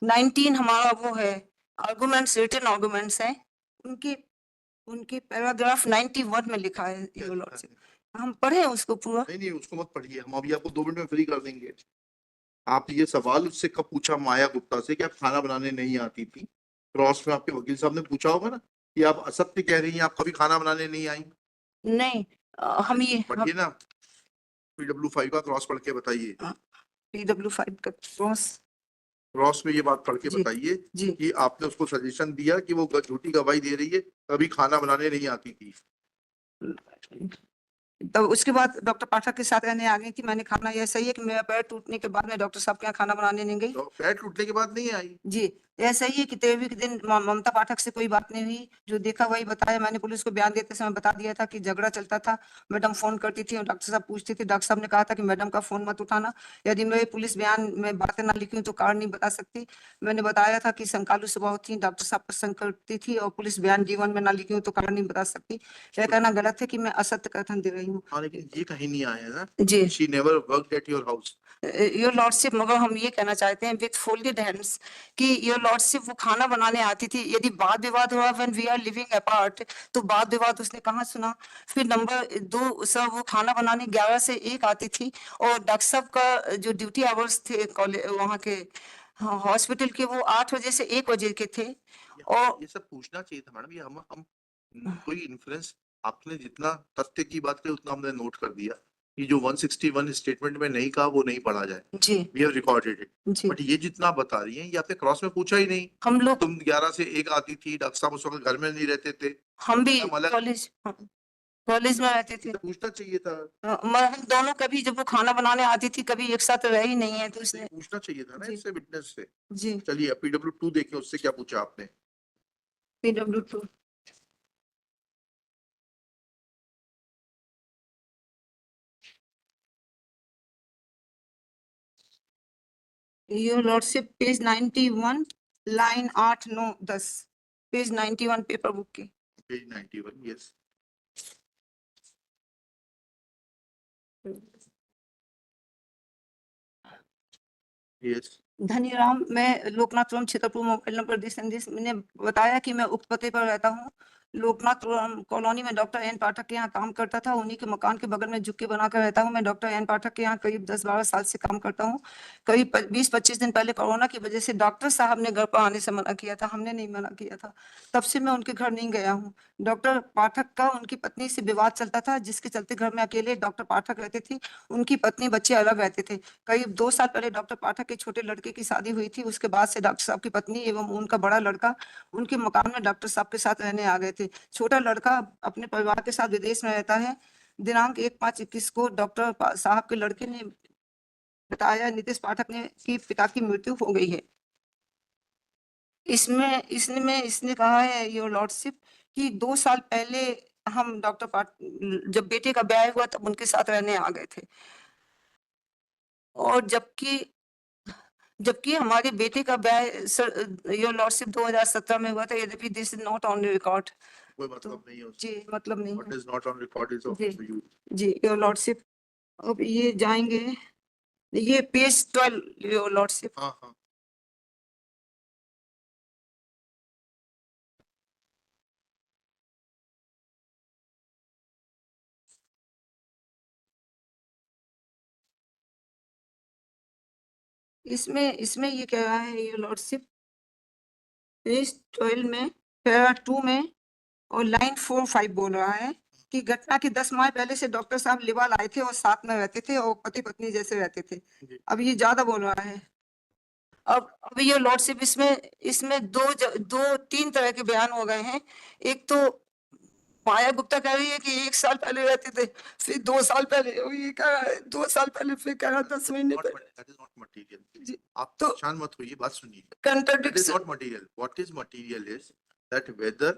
19 हमारा वो है आर्गुमेंट्स, रिटन आर्गुमेंट्स हैं, उनके उनके पैराग्राफ 91 में लिखा है क्या योर लिखा लॉर्डशिप। है? हम पढ़े उसको पूरा। नहीं नहीं, उसको मत पढ़िए, हम अभी आपको 2 मिनट में फ्री कर देंगे। आप ये सवाल उससे कब पूछा माया गुप्ता से कि आप खाना बनाने नहीं आती थी? क्रॉस में आपके वकील साहब ने पूछा होगा ना कि आप असत्य कह रही हैं, आप कभी खाना बनाने नहीं आई। नहीं हम ये पढ़िए ना, PW5 का क्रॉस पढ़ के बताइए। PW5 का क्रॉस। क्रॉस में ये बात पढ़ के जी बताइए जी कि आपने उसको सजेशन दिया कि वो झूठी गवाही दे रही है, कभी खाना बनाने नहीं आती थी। तो उसके बाद डॉक्टर पाठक के साथ रहने आ गई थी। मैंने खाना, यह सही है कि मेरा पैर टूटने के बाद मैं डॉक्टर साहब के यहाँ खाना बनाने नहीं गई? तो पैर टूटने के बाद नहीं आई? जी यह सही है कि 13वीं के दिन ममता पाठक से कोई बात नहीं हुई? जो देखा वही बताया। मैंने पुलिस को बयान देते समय बता दिया था कि झगड़ा चलता था, मैडम फोन करती थी और डॉक्टर साहब पूछते थे। डॉक्टर साहब ने कहा था कि मैडम का फोन मत उठाना, यदि मैं पुलिस बयान में बातें ना लिखी हूं तो कारण नहीं बता सकती। मैंने बताया था कि शंकालु स्वभाव थी, डॉक्टर साहब पसंद करती थी और पुलिस बयान जीवन में ना लिखी हूं तो कारण नहीं बता सकती। यह कहना गलत है कि मैं असत्य कथन दे रही हूँ। हाँ, लेकिन ये कहीं नहीं आया है ना, जी she never worked at your house. Your lordship, मगर हम ये कहना चाहते हैं विथ फोल्डेड हैंड्स कि योर लॉर्डशिप वो खाना बनाने आती थी। यदि वाद विवाद हुआ when we are living apart, तो वाद विवाद उसने कहाँ सुना? फिर नंबर 2 सर, वो खाना बनाने 11 से 1 आती थी और डॉक्टर साहब का जो ड्यूटी आवर्स थे कॉलेज वहाँ के हॉस्पिटल के, वो 8 बजे से 1 बजे के थे। और ये सब पूछना चाहिए था मैडम, ये हम कोई इन्फ्लुएंस, आपने जितना तथ्य की बात की उतना हमने नोट कर दिया। ये जो 161 स्टेटमेंट में नहीं कहा वो नहीं पढ़ा जाए, जी वी हैव रिकॉर्डेड इट। जी बट ये जितना आप बता रही हैं ये आपने क्रॉस में पूछा ही नहीं। हम लोग, तुम 11 से 1 आती थी, डॉक्टर साहब उस वक्त घर में नहीं रहते थे, हम भी हम अलग। कॉलेज में रहते थे। ये तो पूछना चाहिए था, हम दोनों कभी, जब वो खाना बनाने आती थी, कभी एक साथ रह ही नहीं है, तो इसने। पूछना चाहिए था ना जी इससे, विटनेस से। जी चलिए PW2 देखिए, उससे क्या पूछा आपने। PW2 your lordship page 91 line 8 9 10, page 91 paper book की। Page 91, yes yes. धनीराम, मैं Loknathpuram Chhatarpur, mobile number this and this. मैंने बताया कि मैं उक्त पते पर रहता हूँ, लोकनाथपुरम कॉलोनी में डॉक्टर एन पाठक के यहाँ काम करता था। उन्हीं के मकान के बगल में झुक्गी बनाकर रहता हूँ। मैं डॉक्टर एन पाठक के यहाँ करीब 10-12 साल से काम करता हूँ। करीब 20-25 दिन पहले कोरोना की वजह से डॉक्टर साहब ने घर पर आने से मना किया था, हमने नहीं मना किया था। तब से मैं उनके घर नहीं गया हूँ। डॉक्टर पाठक का उनकी पत्नी से विवाद चलता था, जिसके चलते घर में अकेले डॉक्टर पाठक रहते थे, उनकी पत्नी बच्चे अलग रहते थे। करीब 2 साल पहले डॉक्टर पाठक के छोटे लड़के की शादी हुई थी। उसके बाद से डॉक्टर साहब की पत्नी एवं उनका बड़ा लड़का उनके मकान में डॉक्टर साहब के साथ रहने आ गए थे। छोटा लड़का अपने परिवार के साथ विदेश में रहता है। दिनांक 1/5/21 को डॉक्टर साहब के लड़के ने बताया, नीतीश पाठक ने, कि पिता की मृत्यु हो गई है। इसने कहा है योर लॉर्डशिप कि 2 साल पहले हम डॉक्टर जब बेटे का ब्याह हुआ तब उनके साथ रहने आ गए थे, और जबकि जबकि हमारे बेटे का ब्याह योर लॉर्डशिप 2017 में हुआ था। यद्यपि this is not on record. कोई मतलब नहीं है उसका। जी मतलब नहीं व्हाट है। Is not on record is of जी यू। जी योर लॉर्डशिप, अब ये जाएंगे, ये पेज 12 योर लॉर्डशिप। हाँ हाँ, इसमें इसमें ये कह रहा है योर लॉर्डशिप, पेज 12 में पैरा 2 में और लाइन 4-5 बोल रहा है कि घटना के 10 माह पहले से डॉक्टर साहब लिवाल आए थे और साथ में रहते थे और पति पत्नी जैसे रहते थे। जी। अब ये ज्यादा बोल रहा है। अब ये लॉर्डशिप इसमें दो तीन तरह के बयान हो गए हैं। एक तो माया गुप्ता कह रही है कि 1 साल पहले रहते थे, फिर 2 साल पहले, और ये कह रहा है 2 साल पहले, फिर कह रहा 10 महीने Not पहले। mat- that is not material. जी, आप तो परेशान मत होइए, बात सुनिए. That is contradiction. not material. What is material is that whether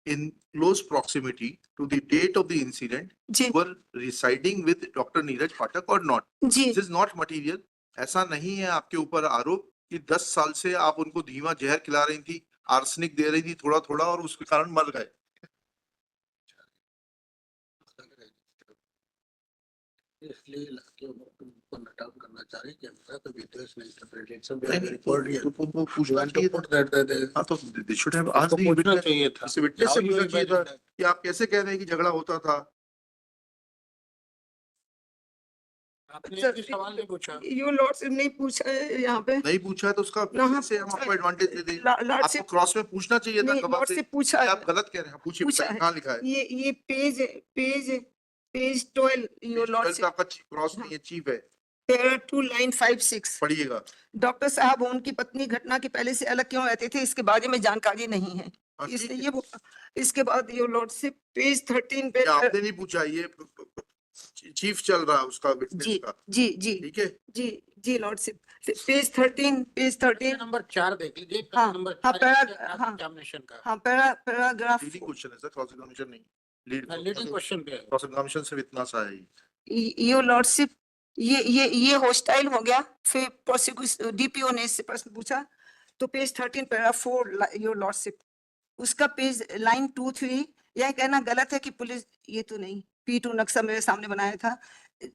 in close proximity to the date of the incident, जी you were residing with Dr. Neeraj Pathak or not. जी This is not material. ऐसा नहीं है आपके ऊपर आरोप कि 10 साल से आप उनको धीमा जहर खिला रही थी, आर्सेनिक दे रही थी थोड़ा थोड़ा और उसके कारण मर गए. इसलिए लड़के उनको नटाउट करना चाह रहे हैं कि हमारा तो विद्वेष नहीं था, रिलेशन नहीं, नहीं, रिकॉर्ड ही है। वो पूछना Want to चाहिए put था. that they- हाँ तो they should have asked उसको the पूछना witness. चाहिए था। किसी witness से How you पूछना चाहिए था imagine that? कि आप कैसे कह रहे हैं कि झगड़ा होता था. आपने सर, एक भी सवाल नहीं पूछा। यो लॉर्डशिप नहीं पूछा है यहाँ पे। नहीं पूछा है तो उसका हाँ, से हम पूछा आपको है। एडवांटेज दे दें. आपको लॉर्डशिप क्रॉस में पूछना चाहिए था नहीं, गवाह से. लॉर्डशिप पूछा कि है, आप गलत कह रहे हैं. पूछिए, पूछा बताइए, है। कहाँ लिखा है? ये पेज 12 यो पेज 12 पे लॉर्डशिप, आपका क्रॉस नहीं है, चीफ है. Para 2 line 5-6। पढ़िएगा. डॉक्टर साहब उनकी पत्नी घटना के पहले से अलग क्यों रहते थे, इसके बारे में जानकारी नहीं है, हाँ, ठीक इसलिए है. ये बोला। इसके बाद यो लॉर्डशिप पेज 13 पे ये आपने नहीं पूछा, ये चीफ चल रहा है उसका विटनेस जी का. जी जी ठीक है. जी जी लॉर्डशिप पेज 13 नंबर 4 देख लीजिए। हाँ, नंबर हाँ, 4 हाँ। एग्जामिनेशन का। हाँ, पैराग्राफ लीडिंग क्वेश्चन है सर, क्रॉस एग्जामिनेशन नहीं. लीडिंग क्वेश्चन पे है। क्रॉस एग्जामिनेशन से इतना सा है ये. यो लॉर्डशिप ये हॉस्टाइल हो गया। फिर प्रोसिक्यूशन डीपीओ ने इससे प्रश्न पूछा, तो पेज 13 पैराग्राफ 4 यो लॉर्डशिप, उसका पेज लाइन 2-3, यह कहना गलत है कि पुलिस, ये तो नहीं, P2 नक्शा मेरे सामने बनाया था।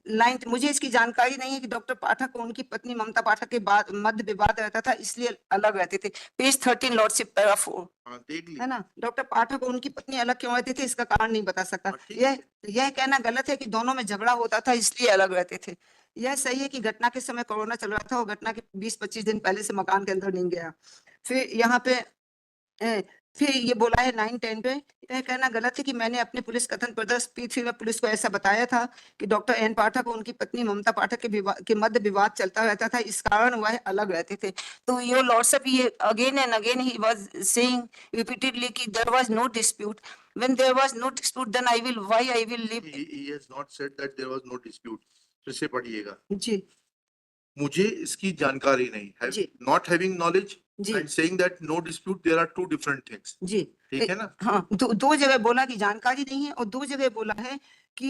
लाइन, मुझे इसकी जानकारी नहीं है कि डॉक्टर पाठक और उनकी पत्नी ममता पाठक के बाद मध्य विवाद रहता था, इसलिए अलग रहते थे। पेज 13 लॉर्डशिप पैराग्राफ 4, हाँ, देख ली. है ना। डॉक्टर पाठक और उनकी पत्नी अलग क्यों रहते थे, इसका कारण नहीं बता सकता। हाँ, ठीक यह कहना गलत है कि दोनों में झगड़ा होता था इसलिए अलग रहते थे। यह सही है कि घटना के समय कोरोना चल रहा था और घटना के 20-25 दिन पहले से मकान के अंदर नहीं गया। फिर यहाँ पे फिर ये बोला है 9-10 पे, यह कहना गलत है कि मैंने अपने पुलिस कथन प्रदर्शन P3 में पुलिस को ऐसा बताया था कि डॉक्टर एन पाठक और उनकी पत्नी ममता पाठक के मध्य विवाद चलता रहता था, इस कारण वह अलग रहते थे। तो योर लॉर्डशिप, ये again and again he was saying repeatedly कि there was no dispute, when there was no dispute then I will live. He has not said that there was no dispute. फिर से पढ़िएगा. जी मुझे इसकी जानकारी नहीं. जी। Not having knowledge ji and saying that no dispute, there are two different things. जी ठीक है ना? हाँ, दो जगह बोला कि जानकारी नहीं है, और दो जगह बोला है कि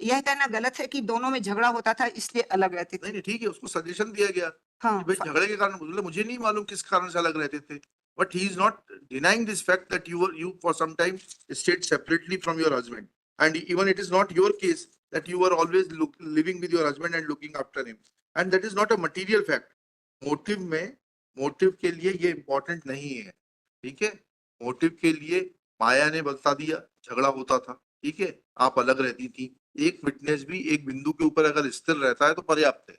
यह कहना गलत है कि दोनों में झगड़ा होता था इसलिए अलग रहते थे। नहीं नहीं, ठीक है, उसको सजेशन दिया गया हाँ, कि भाई झगड़े के कारण. बोले मुझे नहीं मालूम किस कारण से अलग रहते थे. But he is not denying this fact that you for some time stayed separately from your husband, and even it is not your case that you were always living with your husband and looking after him, and that is not a material fact. Motive के लिए ये important नहीं है. ठीक है, motive के लिए माया ने बता दिया झगड़ा होता था. ठीक है, आप अलग रहती थी. एक विटनेस भी एक बिंदु के ऊपर अगर स्थिर रहता है तो पर्याप्त है.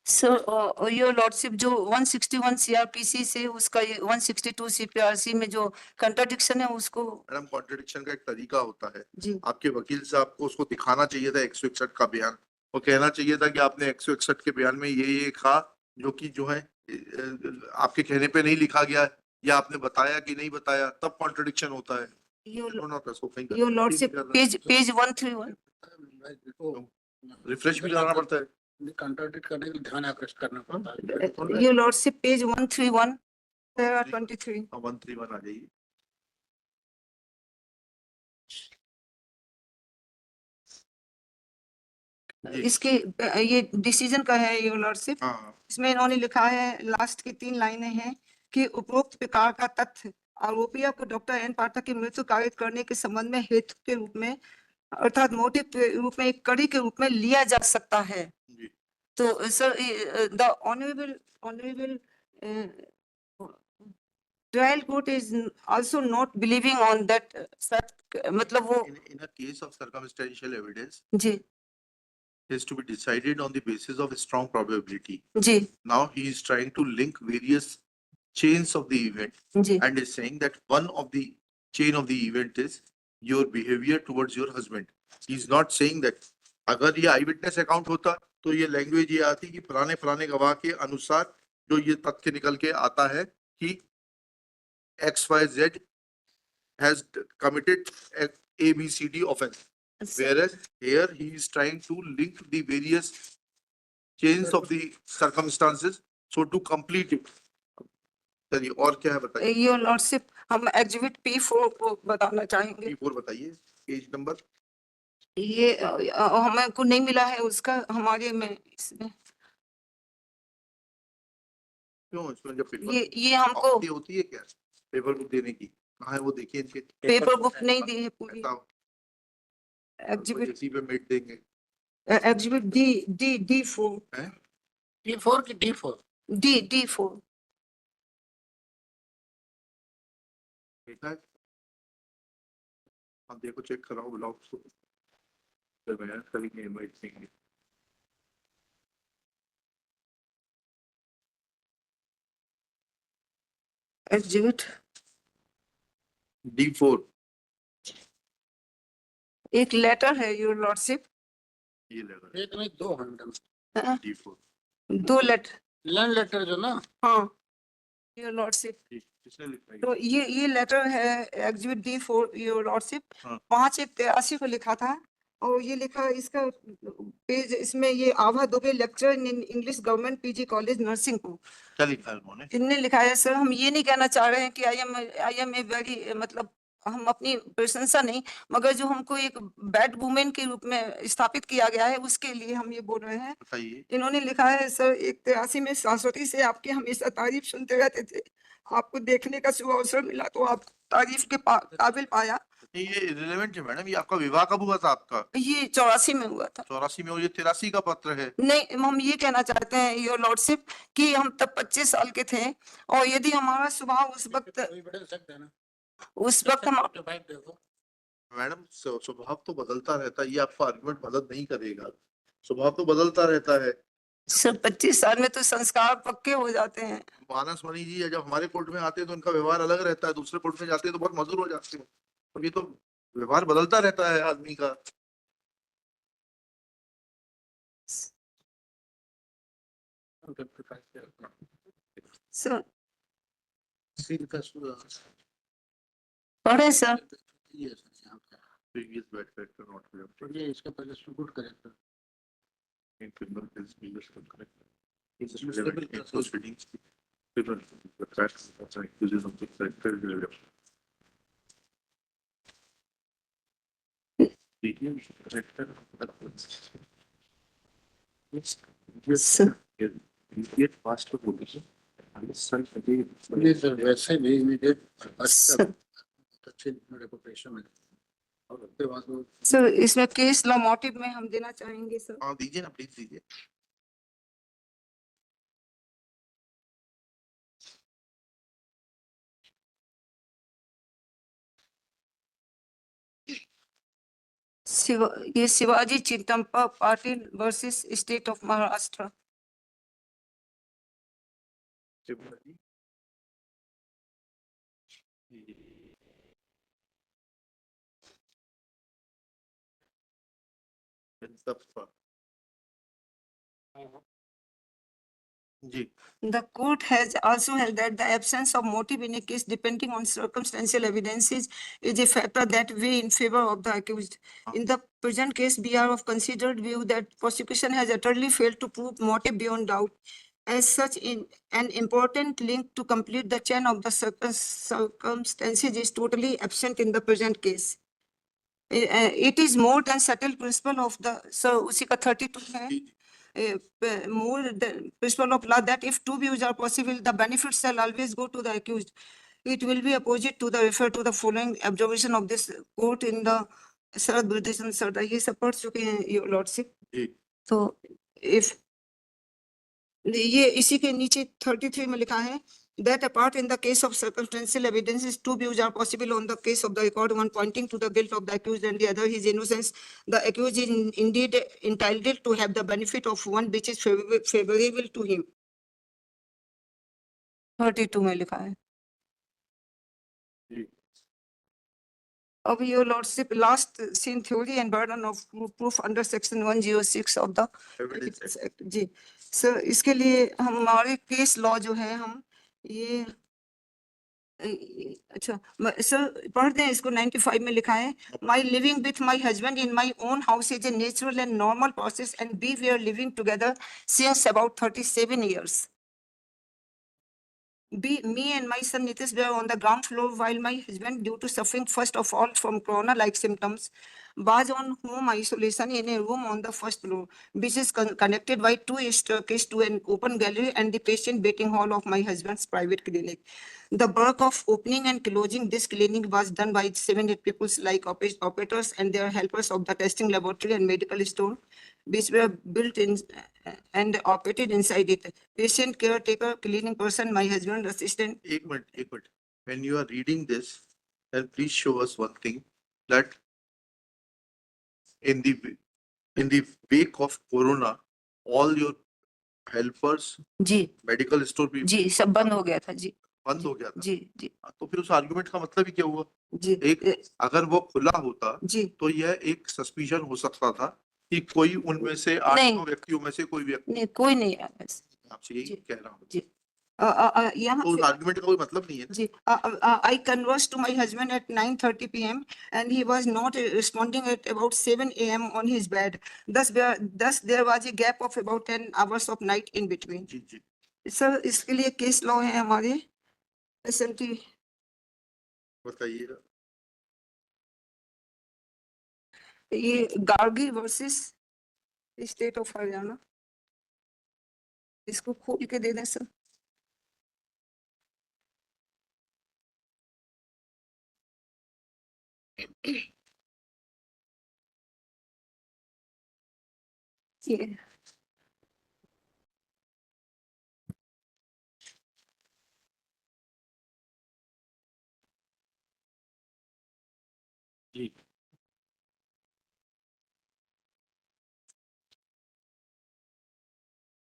सो योर लॉर्डशिप, जो 161 सीआरपीसी से उसका 162 सीपीआरसी में जो कंट्राडिक्शन है उसको। मैडम, कॉन्ट्रडिक्शन का एक तरीका होता है. जी आपके वकील साहब को उसको दिखाना चाहिए था 161 का बयान, और कहना चाहिए था कि आपने 161 के बयान में ये कहा जो कि जो है आपके कहने पे नहीं लिखा गया है, या आपने बताया कि नहीं बताया, तब कॉन्ट्रडिक्शन होता है. Your lordship page 131। रिफ्रेश भी कराना पड़ता है. कंट्राडिक्ट करने के लिए ध्यान आकर्षित करना पड़ता है। Your lordship page 131 para 23। 131 आ जाइए. जी. इसके ये डिसीजन का है योर लॉर्डशिप। हाँ, इसमें इन्होंने लिखा है, लास्ट की 3 लाइनें हैं कि उपरोक्त प्रकार का तथ्य आरोपिया को डॉक्टर एन पाठक की मृत्यु कारित करने के संबंध में हेतु के रूप में, अर्थात मोटिव के रूप में, एक कड़ी के रूप में लिया जा सकता है। जी. तो sir, the honourable trial court is also not believing on that fact, मतलब वो। In a case of circumstantial evidence, ji is to be decided on the basis of strong probability. Ji Now he is trying to link various chains of the event ji and is saying that one of the chain of the event is your behavior towards your husband. He is not saying that अगर ये आई witness account होता तो ये language ये आती कि फलाने गवाह के अनुसार जो ये तथ्य निकल के आता है कि XYZ has committed ABCD offense. Whereas here he is trying to link the various chains of the circumstances so to complete it. चलिए और क्या है बताइए। योर लॉर्डशिप, हम एग्जिबिट P4 को बताना चाहेंगे। P4 बताइए, पेज नंबर। ये हमें को नहीं मिला है उसका हमारे में इसमें। क्यों इसमें जब पेपर ये हमको आपत्ति होती है क्या पेपर बुक देने की? कहाँ है वो, देखिए इनके पेपर बुक नहीं दी है पूरी। बताओ, एग्जिबिट इसी पे मेट देंगे एग्जिबिट D4 हैं? T4 की D4? D4 देखा है? आप देखो, चेक कराओ, बुलाओ उसको, फिर बयान करेंगे, इनवाइट देंगे। एग्जिबिट D4 एक लेटर है योर लॉर्डशिप। ये लगा एक नहीं, दो हैं मैडम। D4 दो लेटर, लैंड लेटर जो ना, हाँ योर लॉर्डशिप। किसने लिखा है? तो ये लेटर है एग्जिबिट D4 योर लॉर्डशिप। हाँ। 5/1/83 को लिखा था और ये लिखा इसका पेज, इसमें ये Abha Dubey lecture in English government PG college Narsinghpur. क्या लिखा है उन्होंने? इनने लिखा है सर, हम ये नहीं कहना चाह रहे हैं कि आई एम ए वेरी, मतलब हम अपनी प्रशंसा नहीं, मगर जो हमको एक बैड वुमेन के रूप में स्थापित किया गया है उसके लिए हम ये बोल रहे हैं। बताइए। इन्होंने लिखा है सर, 83 में शाश्वती से आपकी हमेशा तारीफ सुनते रहते थे, आपको देखने का शुभ अवसर मिला तो आप तारीफ के काबिल पाया। ये रिलेवेंट है मैडम, ये आपका विवाह कब हुआ था आपका? ये 84 में हुआ था। 84 में, और ये 83 का पत्र है। नहीं, हम ये कहना चाहते हैं योर लॉर्डशिप कि हम तब 25 साल के थे और यदि हमारा स्वभाव उस वक्त है ना, हम 55 देखो। मैडम स्वभाव तो बदलता रहता है, ये आपको आर्गुमेंट मदद नहीं करेगा, स्वभाव तो बदलता रहता है। सर 25 साल में तो संस्कार पक्के हो जाते हैं। मानस मणि जी जब हमारे कोर्ट में आते हैं तो उनका व्यवहार अलग रहता है, दूसरे कोर्ट में जाते हैं तो बहुत मधुर हो जाते हैं, तो ये तो व्यवहार बदलता रहता है आदमी का। सर सील का पढ़े सर। ये यहाँ पे। Previous bad factor not correct. तो ये इसका पहले सबूत करें sir. In criminal case, previous correct. It's It's usable relevant in class. proceedings. Criminal, the facts, that's an accusation of the factor is relevant. Previous factor, yes, yes, sir yes, immediate past of position. And son, नहीं sir, वैसे नहीं immediate sir अच्छे reputation है और उसके बाद वो sir इसमें केस लॉ मोटिव में हम देना चाहेंगे सर। हाँ दीजिए ना, प्लीज दीजिए। ये Shivaji Chintampa Patil versus state of Maharashtra. जी। The court has also held that the absence of motive in a case depending on circumstantial evidences is a factor that weigh in favor of the accused. In the present case, we are of considered view that prosecution has utterly failed to prove motive beyond doubt. As such, in an important link to complete the chain of the circumstances is totally absent in the present case. It is more than subtle principle of the, so उसी का 32 है. More the principle of law that if two views are possible, the benefit shall always go to the accused. It will be opposite to the refer to the following observation of this court in the Sarad Buddhism Sarda. ये सब पढ़ चुके हैं your lordship. जी। तो if ये इसी के नीचे 33 में लिखा है that apart in the case of circumstantial evidences, two views are possible on the case of the record, one pointing to the guilt of the accused and the other his innocence. The accused is indeed entitled to have the benefit of one which is favorable to him. 32 में लिखा है। जी। of your lordship, last seen theory and burden of proof under section 106 of the Evidence Evidence Act. जी sir, इसके लिए हमारे case law जो है हम ये अच्छा सर पढ़ते हैं इसको। 95 में लिखा है, my living with my husband in my own house is a natural and normal process and we we are living together since about 37 years. Me and my son Nitish were on the ground floor while my husband, due to suffering first of all from corona-like symptoms, was on home isolation in a room on the first floor, which is connected by two staircases to an open gallery and the patient waiting hall of my husband's private clinic. The work of opening and closing this clinic was done by 7-8 people like operators and their helpers of the testing laboratory and medical store, which were built in and operated inside it. Patient caretaker, cleaning person, my husband, assistant. एक minute. When you are reading this, then please show us one thing, that in the wake of corona, all your helpers, जी medical store people जी सब बंद हो गया था जी बंद हो गया था. जी जी तो फिर उस आर्गुमेंट का मतलब ही क्या हुआ? जी एक अगर वो खुला होता जी तो यह एक सस्पिशन हो सकता था कि कोई उनमें से 8 नहीं। व्यक्तियों में से कोई व्यक्ति, नहीं कोई नहीं आया बस आपसे यही जी। कह रहा हूँ, जी यहाँ तो उस आर्गुमेंट का कोई मतलब नहीं है. जी I conversed to my husband at 9:30 p.m. and he was not responding at about 7 a.m. on his bed. Thus there was a gap of about 10 hours of night in between. जी जी sir इसके लिए case law है हमारे SMT बताइएगा. ये Gargi versus state of Haryana, इसको खोल के दे दें सर। ये जी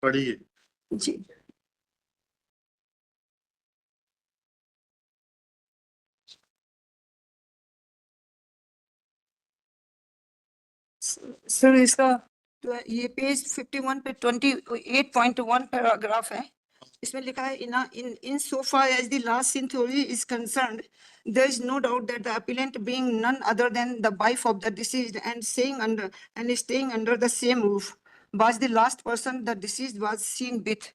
पढ़िए. जी सर इसका तो ये पेज 51 पे 28.1 पैराग्राफ है। इसमें लिखा है in so far as the last seen theory is concerned, there is no doubt that the appellant, being none other than the wife of the deceased and staying under the same roof, was the last person the deceased was seen with.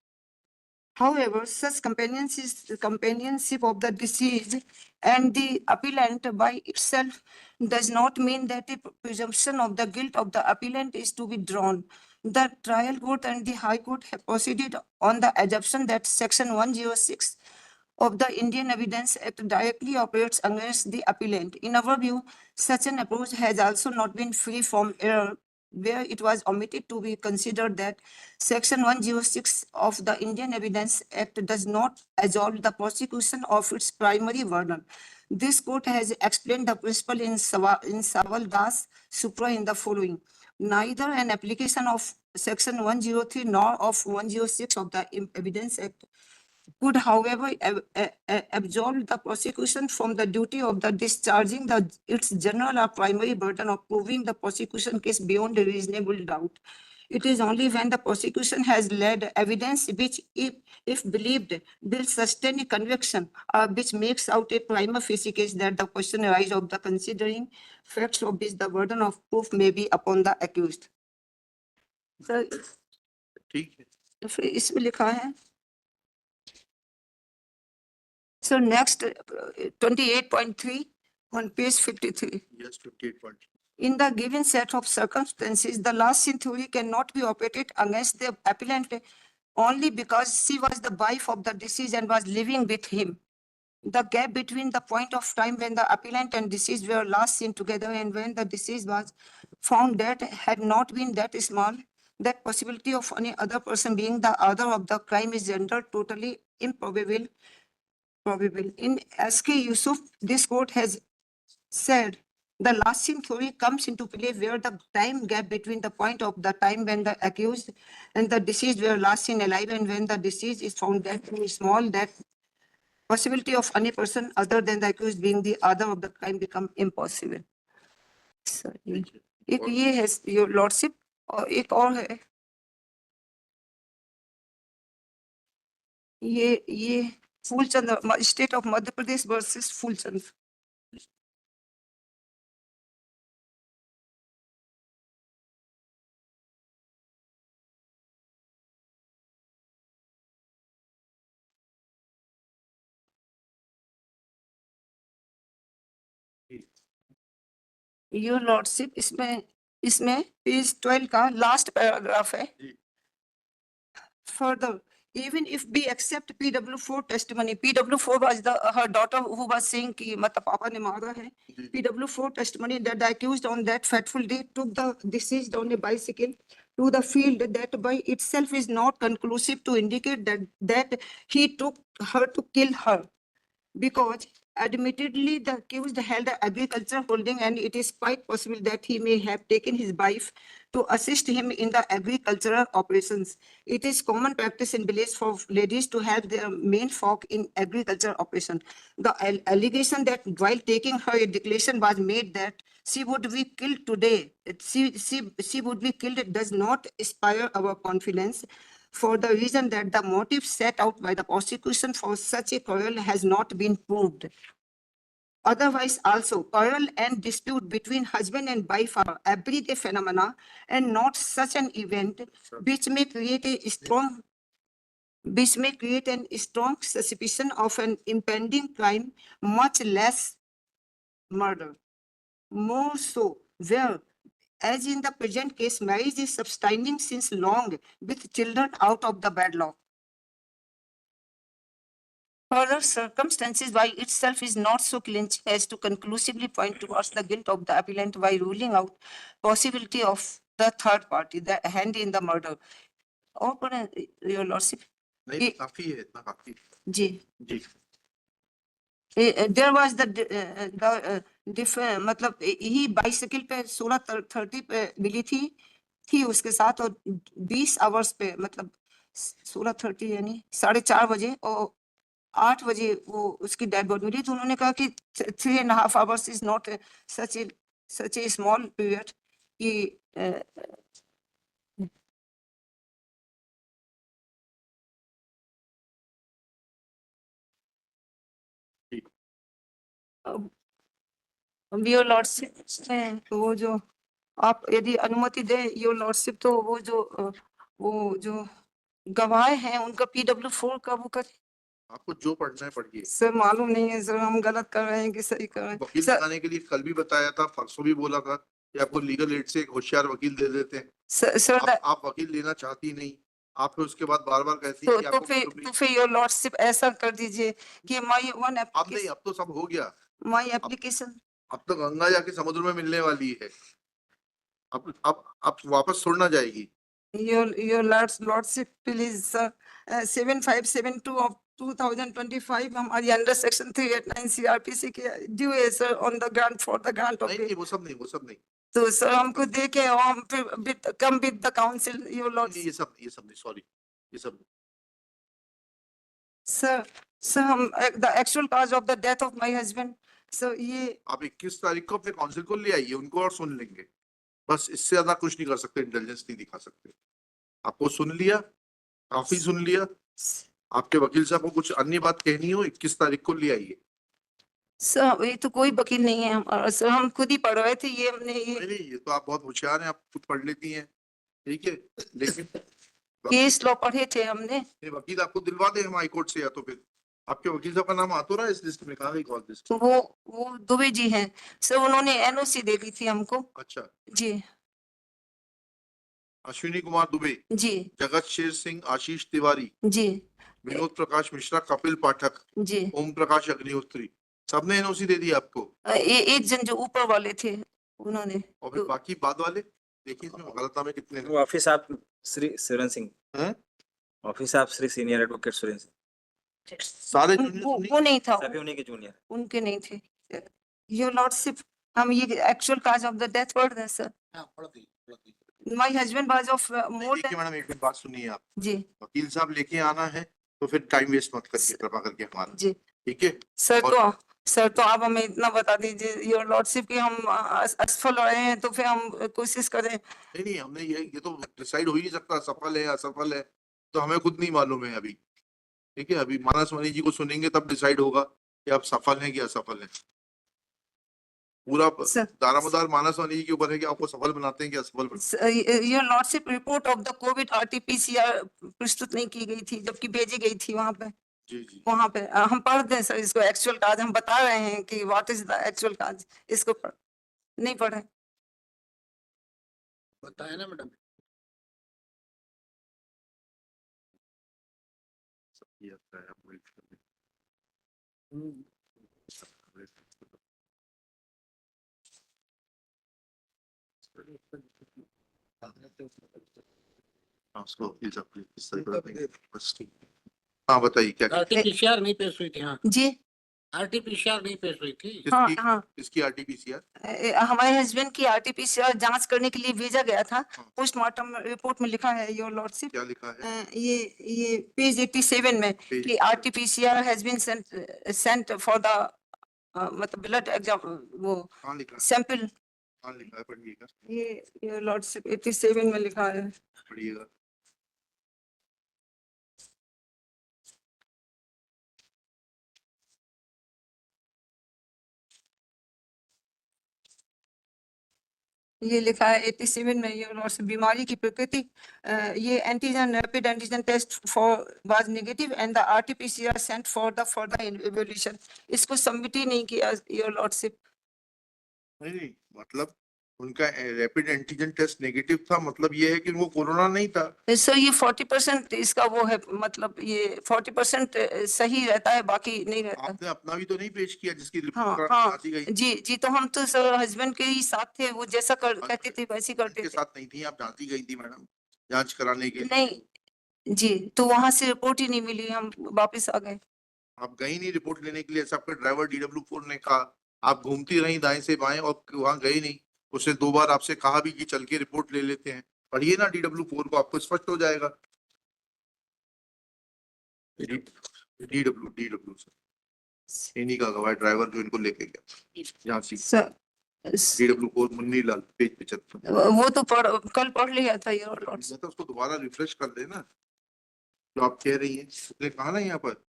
However, such companionship of the deceased and the appellant by itself does not mean that the presumption of the guilt of the appellant is to be drawn. The trial court and the high court have proceeded on the assumption that section 106 of the Indian Evidence Act directly operates against the appellant. In our view, such an approach has also not been free from error, where it was omitted to be considered that Section 106 of the Indian Evidence Act does not absolve the prosecution of its primary burden. This court has explained the principle in Saval Das Supra in the following. Neither an application of Section 103 nor of 106 of the Evidence Act could, however, absolve the prosecution from the duty of the discharging its general or primary burden of proving the prosecution case beyond a reasonable doubt. It is only when the prosecution has led evidence which, if believed, will sustain a conviction or which makes out a prima facie case that the question arises of the considering facts of which the burden of proof may be upon the accused. So, ठीक है. फिर इसमें लिखा है So next, 28.3 on page 53. Yes, 58 point. In the given set of circumstances, the last seen theory cannot be operated against the appellant only because she was the wife of the deceased and was living with him. The gap between the point of time when the appellant and deceased were last seen together and when the deceased was found dead had not been that small. That possibility of any other person being the author of the crime is rendered totally improbable. In SK Yusuf, this court has said the last seen theory comes into play where the time gap between the point of the time when the accused and the deceased were last seen alive and when the deceased is found dead is small, that possibility of any person other than the accused being the other of the crime become impossible. So, एक ये है your lordship और एक और है ये Phoolchand state of Madhya Pradesh versus Phoolchand. Your lordship इसमें page 12 का लास्ट पैराग्राफ है. Further, even if we accept PW4 testimony, PW4 was her daughter who was saying कि मतलब पापा ने मारा है. PW4 testimony that the accused on that fateful day took the deceased on a bicycle to the field, that by itself is not conclusive to indicate that he took her to kill her, because admittedly the accused held an agriculture holding and it is quite possible that he may have taken his wife to assist him in the agricultural operations. It is common practice in village for ladies to help their main folk in agricultural operation. The allegation that while taking her a declaration was made that she would be killed today, she would be killed, does not inspire our confidence, for the reason that the motive set out by the prosecution for such a quarrel has not been proved. Otherwise also, quarrel and dispute between husband and wife are everyday phenomena and not such an event which may create a strong suspicion of an impending crime, much less murder. More so, where, as in the present case, marriage is subsisting since long with children out of the wedlock. Further circumstances by itself is not so clinching as to conclusively point towards the guilt of the appellant by ruling out possibility of the third party, the hand in the murder. और पढ़ें, your lordship. नहीं काफी है, इतना काफी. जी. जी. There was मतलब ही bicycle पे 16:30 पे मिली थी उसके साथ, और 20 आवर्स पे मतलब 16:30 यानी 4:30 बजे और 8 बजे वो उसकी डेड बॉडी मिली. तो उन्होंने कहा कि 3.5 hours is not such A small period कि योर लॉर्डशिप वो जो आप यदि अनुमति दे योर लॉर्डशिप, तो वो जो गवाह हैं उनका PW4 का वो करें. आपको जो पढ़ना है पढ़िए. सर मालूम नहीं है सर, हम गलत कर रहे हैं कि सही कर रहे हैं. वकील सर, लगाने के लिए कल भी बताया था, परसों भी बोला था कि आपको लीगल एड से एक होशियार वकील दे देते हैं. सर आप वकील लेना चाहती नहीं, आप फिर उसके बाद बार बार कहती हैं कि तो फिर योर लॉर्डशिप ऐसा कर दीजिए कि माय वन अब नहीं, अब तो सब हो गया. माय एप्लीकेशन अब तो गंगा जाके समुद्र में मिलने वाली है. अब वापस छोड़ना जाएगी. Your lordship please sir 7572 of 2025 हमारी अंडर सेक्शन 389 CRPC के ड्यू है sir on the grant for the grant of. नहीं, वो सब नहीं. तो सर हमको देके हम फिर come with the council your lordship. ये सब नहीं, सॉरी, ये सब. सर हम the actual cause of the death of my husband. Sir ये आप 21 तारीख को अपने काउंसिल को ले आइए, उनको और सुन लेंगे. बस इससे ज्यादा कुछ नहीं कर सकते, इंटेलिजेंस नहीं दिखा सकते. आपको सुन लिया, काफी सुन लिया. आपके वकील साहब को कुछ अन्य बात कहनी हो, 21 तारीख को ले आइए. सर ये तो कोई वकील नहीं है हमारा सर, हम खुद ही पढ़ रहे थे. ये हमने नहीं, ये तो आप बहुत होशियार हैं, आप खुद पढ़ लेती हैं, ठीक है. लेकिन केस लॉ पढ़े थे हमने. वकील आपको दिलवा दे हम हाई कोर्ट से, या तो फिर आपके वकील साहब का नाम आता रहा इस लिस्ट में, कहाँ गई कॉल लिस्ट? वो दुबे जी हैं सर, उन्होंने NOC दे दी थी हमको. अच्छा जी. अश्विनी कुमार दुबे जी. जगत शेर सिंह, आशीष तिवारी जी. विनोद प्रकाश मिश्रा, कपिल पाठक जी. ओम प्रकाश अग्निहोत्री, सबने NOC दे दी आपको. एक जन जो ऊपर वाले थे उन्होंने. और फिर बाकी बाद वाले देखिए इसमें गलतनामे कितने हैं. ऑफिस आप श्री सुरेंद्र सिंह हैं? ऑफिस आप श्री सीनियर एडवोकेट सुरेंद्र सिंह सारे वो नहीं था, सभी उन्हीं के जूनियर. उनके नहीं थे. योर लॉर्डशिप हम ये actual cause of the death पढ़ रहे सर. पढ़ दी. My husband was of more देखिए मैडम, एक बात सुनिए आप. जी. वकील साहब लेके आना है तो फिर टाइम वेस्ट मत करिए कृपा करके हमारा. जी. ठीक है। सर और- तो सर तो आप हमें इतना बता दीजिए योर लॉर्डशिप की हम असफल रहे हैं तो फिर हम कोशिश करें। नहीं नहीं, हमने ये तो डिसाइड हो ही नहीं सकता, सफल है असफल है, तो हमें खुद नहीं मालूम है अभी। ठीक है, अभी मानस मणि जी को सुनेंगे तब डिसाइड होगा कि आप सफल हैं कि असफल हैं। पूरा सर दारोमदार मानस मणि जी के ऊपर है कि आपको सफल बनाते हैं कि असफल बनाते your lordship report of the Covid RTPCR प्रस्तुत नहीं की गई थी जबकि भेजी गई थी वहां पे। हैं। जी जी। वहां पे हम पढ़ दें सर इसको एक्चुअल काज हम बता रहे हैं कि व्हाट इज द एक्चुअल काज, इसको नहीं पढ़े। बताए ना मैडम। ये आता है, आप wait करिए। हाँ, उसको please आप इस तरह कर देंगे, बस ठीक। हाँ बताइए क्या क्या- आरटीपीसीआर नहीं पेश हुई थी। हाँ, जी आरटीपीसीआर नहीं पेश हुई थी। हाँ किसकी हाँ किसकी आरटीपीसीआर? हमारे हस्बैंड की आरटीपीसीआर जांच करने के लिए भेजा गया था। हाँ। पोस्टमार्टम रिपोर्ट में लिखा है योर लॉर्डशिप, क्या लिखा है? ये पेज 87 में पेज कि RTPCR has been sent for the मतलब ब्लड एग्जाम वो कहाँ लिखा है? सैंपल। कहाँ लिखा है, पढ़िएगा ये योर लॉर्डशिप 87 में लिखा है। पढ़िएगा। ये लिखा है 87 में योर लॉर्डशिप बीमारी की प्रकृति ये antigen rapid antigen test for was negative and the RTPCR sent for the further evaluation. इसको सबमिट ही नहीं किया योर लॉर्डशिप। नहीं नहीं, मतलब उनका रैपिड एंटीजन टेस्ट नेगेटिव था, मतलब ये है कि वो कोरोना नहीं था। सर ये 40% इसका वो है, मतलब ये 40% सही रहता है बाकी नहीं रहता। आपने अपना भी तो नहीं पेश किया जिसकी हाँ रिपोर्ट हाँ जांची गई? जी जी, तो हम तो सर हस्बैंड के ही साथ थे, वो जैसा कहते थे वैसे ही करते के थे। साथ नहीं थी, आप जांची गई थी मैडम जांच कराने के लिए। नहीं जी, तो वहां से रिपोर्ट ही नहीं मिली, हम वापस आ गए। आप गई नहीं रिपोर्ट लेने के लिए, ऐसा आपका ड्राइवर DW4 ने कहा। आप घूमती रही दाएं से बाएं और वहां गई नहीं। उसने 2 बार आपसे कहा भी कि चल के रिपोर्ट ले लेते हैं। पढ़िए ना DW4 को, आपको स्पष्ट हो जाएगा। DW सर, इन्हीं का गवाह ड्राइवर जो इनको लेके गया झांसी। सर DW4 मुन्नी लाल, पेज 75। वो तो कल पढ़ लिया था योर लॉर्ड्स। तो उसको दोबारा रिफ्रेश कर देना जो आप कह रही हैं। उसने कहा ना यहाँ पर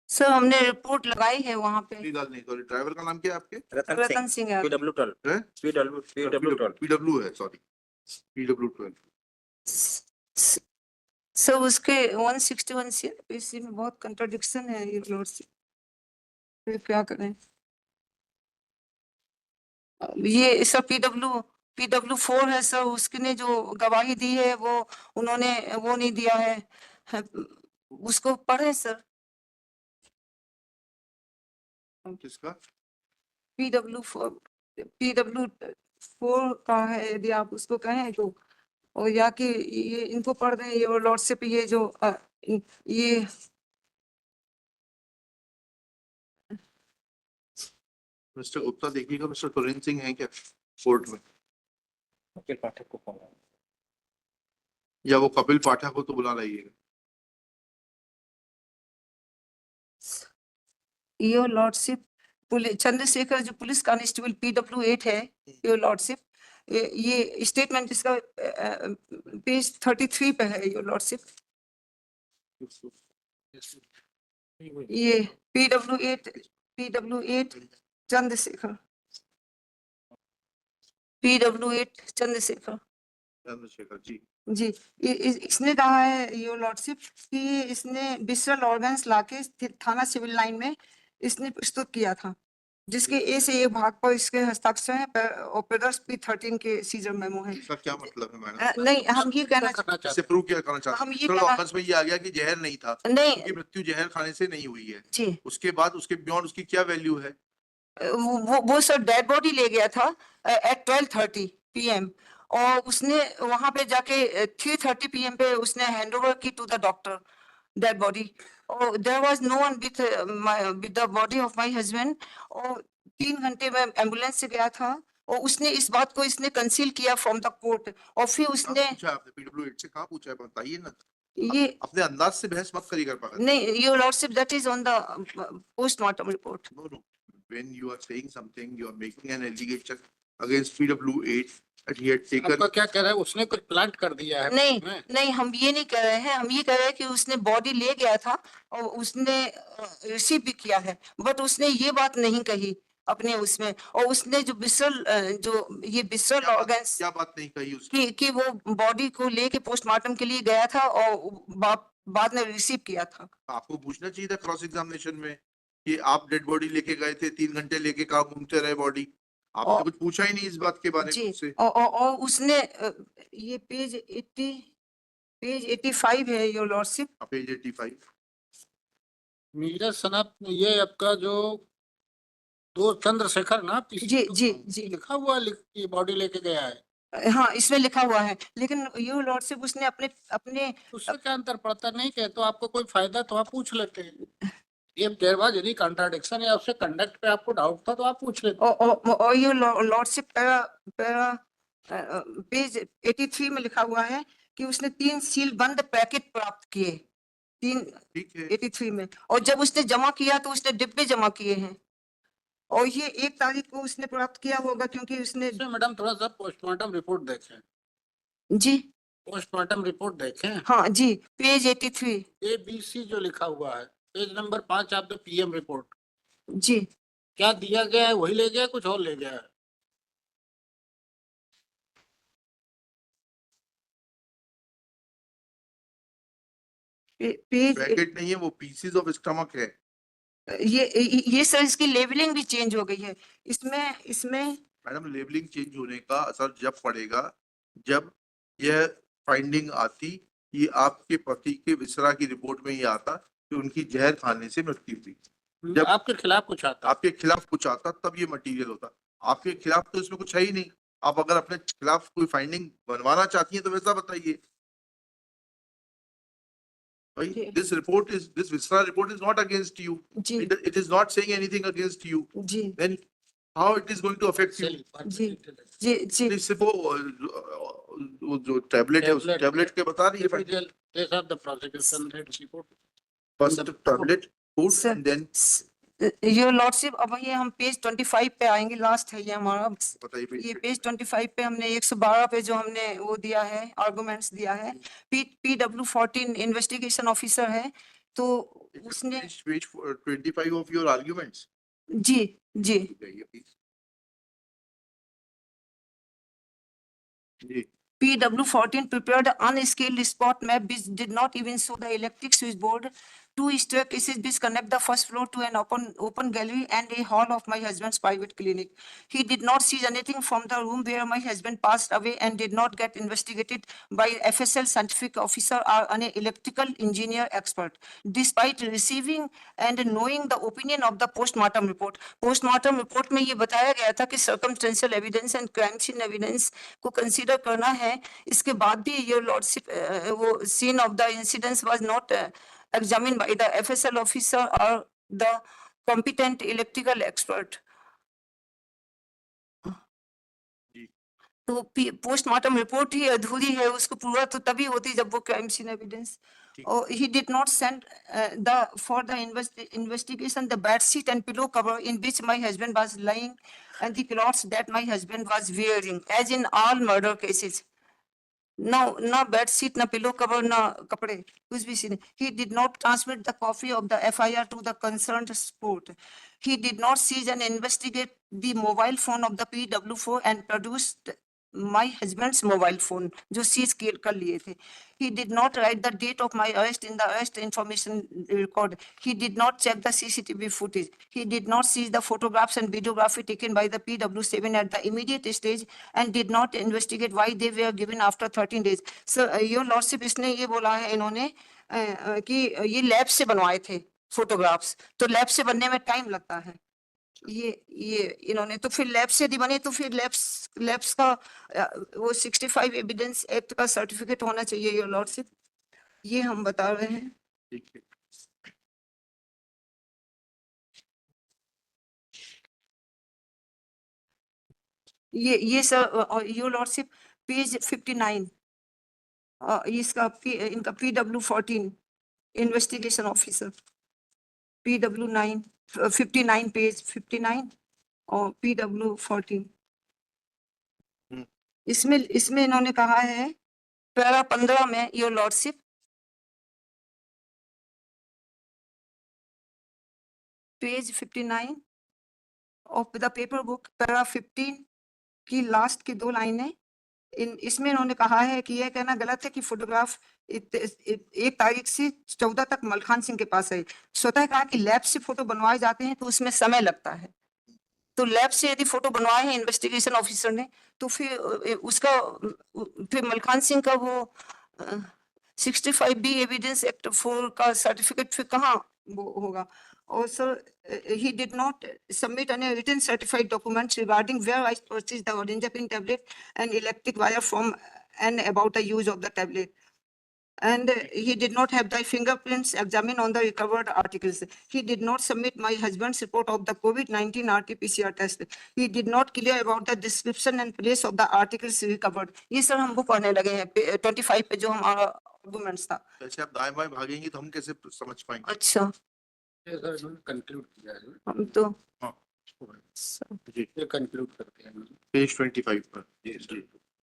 सर हमने रिपोर्ट लगाई है वहां पे। मुन्नी लाल नहीं, सॉरी, ड्राइवर का नाम क्या है आपके? रतन रतन सिंह सिंह है। PW12 है? PW12 PW है, सॉरी, PW12। सर उसके 161 CPC में बहुत कंट्राडिक्शन है योर लॉर्डशिप, फिर क्या करें। ये सर PW4 है सर, उसने जो गवाही दी है वो उन्होंने वो नहीं दिया है, उसको पढ़े सर। किसका? PW4 का है, यदि आप उसको कहें तो, और या कि ये इनको पढ़ दें योर लॉर्डशिप, ये जो ये मिस्टर गुप्ता देखिएगा, मिस्टर सुरेंद्र सिंह है क्या कोर्ट में? वकील पाठक को फोन या वो कपिल पाठक को तो बुला लाइएगा। योर लॉर्डशिप चंद्रशेखर जो पुलिस कांस्टेबल PW8 है योर लॉर्डशिप, ये स्टेटमेंट इसका पेज 33 पे है योर लॉर्डशिप। ये PW8 चंद्रशेखर, PW8 चंद्रशेखर चंद्रशेखर जी। जी। इसने कहा है योर लॉर्डशिप कि इसने विसरल ऑर्गन्स लाके थाना सिविल लाइन में इसने प्रस्तुत किया था, जिसके A से एक भाग पर इसके हस्ताक्षर है और पेडर्स P13 के सीजर मेमो है। इसका क्या मतलब है मैडम? नहीं हम ये कहना करना इससे चाहते प्रूव क्या करना चाहते हम हैं? ये चलो कहना- ऑफिस में ये आ गया कि जहर नहीं था, नहीं उनकी मृत्यु जहर खाने से नहीं हुई है। जी, उसके बाद उसके बियॉन्ड उसकी क्या वैल्यू है? वो सर डेड बॉडी ले गया था एट 12:30 PM, और उसने वहां पे जाके 3:30 PM पे उसने हैंड ओवर की to the doctor dead body, और there was no one with the body of my husband, और 3 घंटे में एम्बुलेंस से गया था, और उसने इस बात को इसने कंसील किया फ्रॉम द कोर्ट, और फिर कहाँ उसने पूछा आपने? PW8 से कहाँ पूछा है, बताइए ना। ये अपने अंदाज से बहस मत करिएगा पागल। नहीं, your lordship, that is on the postmortem report. No, no. When you are saying something, you are making an allegation against PW8 that he had taken. आपका क्या कह रहा है, उसने कुछ प्लांट कर दिया है नहीं में? नहीं, हम ये नहीं कह रहे हैं, हम ये कह रहे हैं कि उसने बॉडी ले गया था और उसने रिसीव भी किया है, बट उसने ये बात नहीं कही अपने उसमें, और उसने जो विसरल जो ये विसरल ऑर्गन्स क्या बात नहीं कही उसने? कि वो बॉडी को लेके पोस्टमार्टम के लिए गया था और बाद में रिसीव किया था. आपको पूछना चाहिए था क्रॉस एग्जामिनेशन में कि आप डेड बॉडी लेके गए थे, 3 घंटे लेके कहाँ घूमते रहे बॉडी? आपने और- कुछ पूछा ही नहीं इस बात के बारे में जी, उससे। और उसने ये पेज 85 है your lordship. Page 85। Neeraj Sanat, ये आपका जो दो चंद्रशेखर ना PC जी तो जी जी, लिखा हुआ ये बॉडी लेके गया है, हाँ इसमें लिखा हुआ है, लेकिन योर लॉर्डशिप उसने अपने अपने उससे क्या अंतर पड़ता? नहीं कहे तो आपको कोई फायदा तो आप पूछ लेते हैं। ये देरबाज यदि कॉन्ट्राडिक्शन या उससे कंडक्ट पे आपको डाउट था तो आप पूछ लेते। और योर लॉर्डशिप पेज 83 में लिखा हुआ है कि उसने 3 सील बंद पैकेट प्राप्त किए, 3 ठीक है, 83 में, और जब उसने जमा किया तो उसने डिब्बे जमा किए हैं, और ये 1 तारीख को उसने प्राप्त किया होगा क्योंकि उसने. इसमें मैडम थोड़ा सा पोस्टमार्टम रिपोर्ट देखें, जी पोस्टमार्टम रिपोर्ट देखें, हाँ जी, पेज 83. ABC जो लिखा हुआ है, page number 5 of the PM report, जी क्या दिया गया है वही ले गया, कुछ और ले गया है? पेज पैकेट नहीं है वो, पीसेस ऑफ स्टमक है। ये सर इसकी लेवलिंग भी चेंज हो गई है इसमें इसमें मैडम लेबलिंग चेंज होने का असर जब पड़ेगा जब यह फाइंडिंग आती, ये आपके पति के विसरा की रिपोर्ट में ये आता कि उनकी जहर खाने से मृत्यु हुई, जब आपके खिलाफ कुछ आता आपके खिलाफ कुछ आता तब ये मटेरियल होता। आपके खिलाफ तो इसमें कुछ है ही नहीं। आप अगर अपने खिलाफ कोई फाइंडिंग बनवाना चाहती हैं तो वैसा बताइए भाई। जी। this Visra report is not against you. Ji It is not saying anything against you. Ji Then how it is going to affect you? जी जी जी नहीं, सिर्फ वो जो टैबलेट है उस Tablet. टैबलेट के बता रही है Case of the prosecution head report. First tablet food Sir. And then your lordship, अब ये हम पेज 25 पे आएंगे, लास्ट है ये हमारा. बताइए ये पेज 25 पे हमने 112 पे जो हमने वो दिया है, आर्गुमेंट्स दिया है, PW14 इन्वेस्टिगेशन ऑफिसर है, तो उसने. Page 25 of your arguments. जी जी जी PW14 prepared an unscaled spot map which did not even show the electric switchboard. 2 staircases which connect the first floor to an open gallery and a hall of my husband's private clinic. He did not seize anything from the room where my husband passed away and did not get investigated by FSL scientific officer or an electrical engineer expert. Despite receiving and knowing the opinion of the postmortem report. Postmortem report में ये बताया गया था कि circumstantial evidence and crime scene evidence को consider करना है. इसके बाद भी your lordship वो scene of the incidents was not examined by the FSL officer or the competent electrical expert. तो पोस्टमार्टम रिपोर्ट ही अधूरी है, उसको पूरा तो तभी होती जब वो क्राइम सीन एविडेंस. और he did not send for the investigation the bed sheet and pillow cover in which my husband was lying and the clothes that my husband was wearing, as in all murder cases. ना bed sheet, ना pillow cover, ना कपड़े, कुछ भी नहीं. He did not transmit the copy of the FIR to the concerned sport. He did not seize and investigate the mobile phone of the PW4 and produced my husband's mobile phone, जो seize कर लिए थे. He did not write the date of my arrest in the arrest information record. He did not check the CCTV footage. He did not seize the photographs and videography taken by the PW7 at the immediate stage and did not investigate why they were given after 13 days. So, your lordship, इसने ये बोला है इन्होंने कि ये lab से बनवाए थे फोटोग्राफ्स, तो लैब से बनने में टाइम लगता है. ये इन्होंने तो फिर लैब से बने तो फिर लैब्स का वो 65 एविडेंस एक्ट का सर्टिफिकेट होना चाहिए योर लॉर्डशिप, ये हम बता रहे हैं. ठीक है। ये सर योर लॉर्डशिप पेज 59 इसका इनका PW14 investigation officer, PW9 59 page 59 और PW14। हम्म। इसमें इन्होंने कहा है पैरा 15 में, your lordship, page 59 of the paper book, para 15 की लास्ट की 2 लाइनें, इसमें इन्होंने कहा है कि यह कहना गलत है कि फोटोग्राफ 1 तारीख से 14 तक मलखान सिंह के पास है। स्वतः कहा कि लैब से फोटो बनवाए जाते हैं तो उसमें समय लगता है, तो लैब से यदि फोटो बनवाए हैं इन्वेस्टिगेशन ऑफिसर ने, तो फिर फिर मलखान सिंह का वो 65B एविडेंस एक्ट 4 का सर्टिफिकेट फिर कहाँ वो होगा। और sir, he did not submit any written certified documents regarding where I purchased the olanzapine tablet and electric wire from and about the use of the tablet. And he did not have the fingerprints examined on the recovered articles. He did not submit my husband's report of the COVID-19 RT-PCR test. He did not clear about the description and place of the articles recovered. ये sir हम वो पढ़ने लगे हैं 25 पे जो हमारा arguments था। ऐसे आप दाएं बाएं भागेंगे तो हम कैसे समझ पाएंगे? अच्छा, ये सर इन्होंने कंक्लूड किया है, हम तो हाँ, जी, ये कंक्लूड करते हैं पेज 25 पर। जी,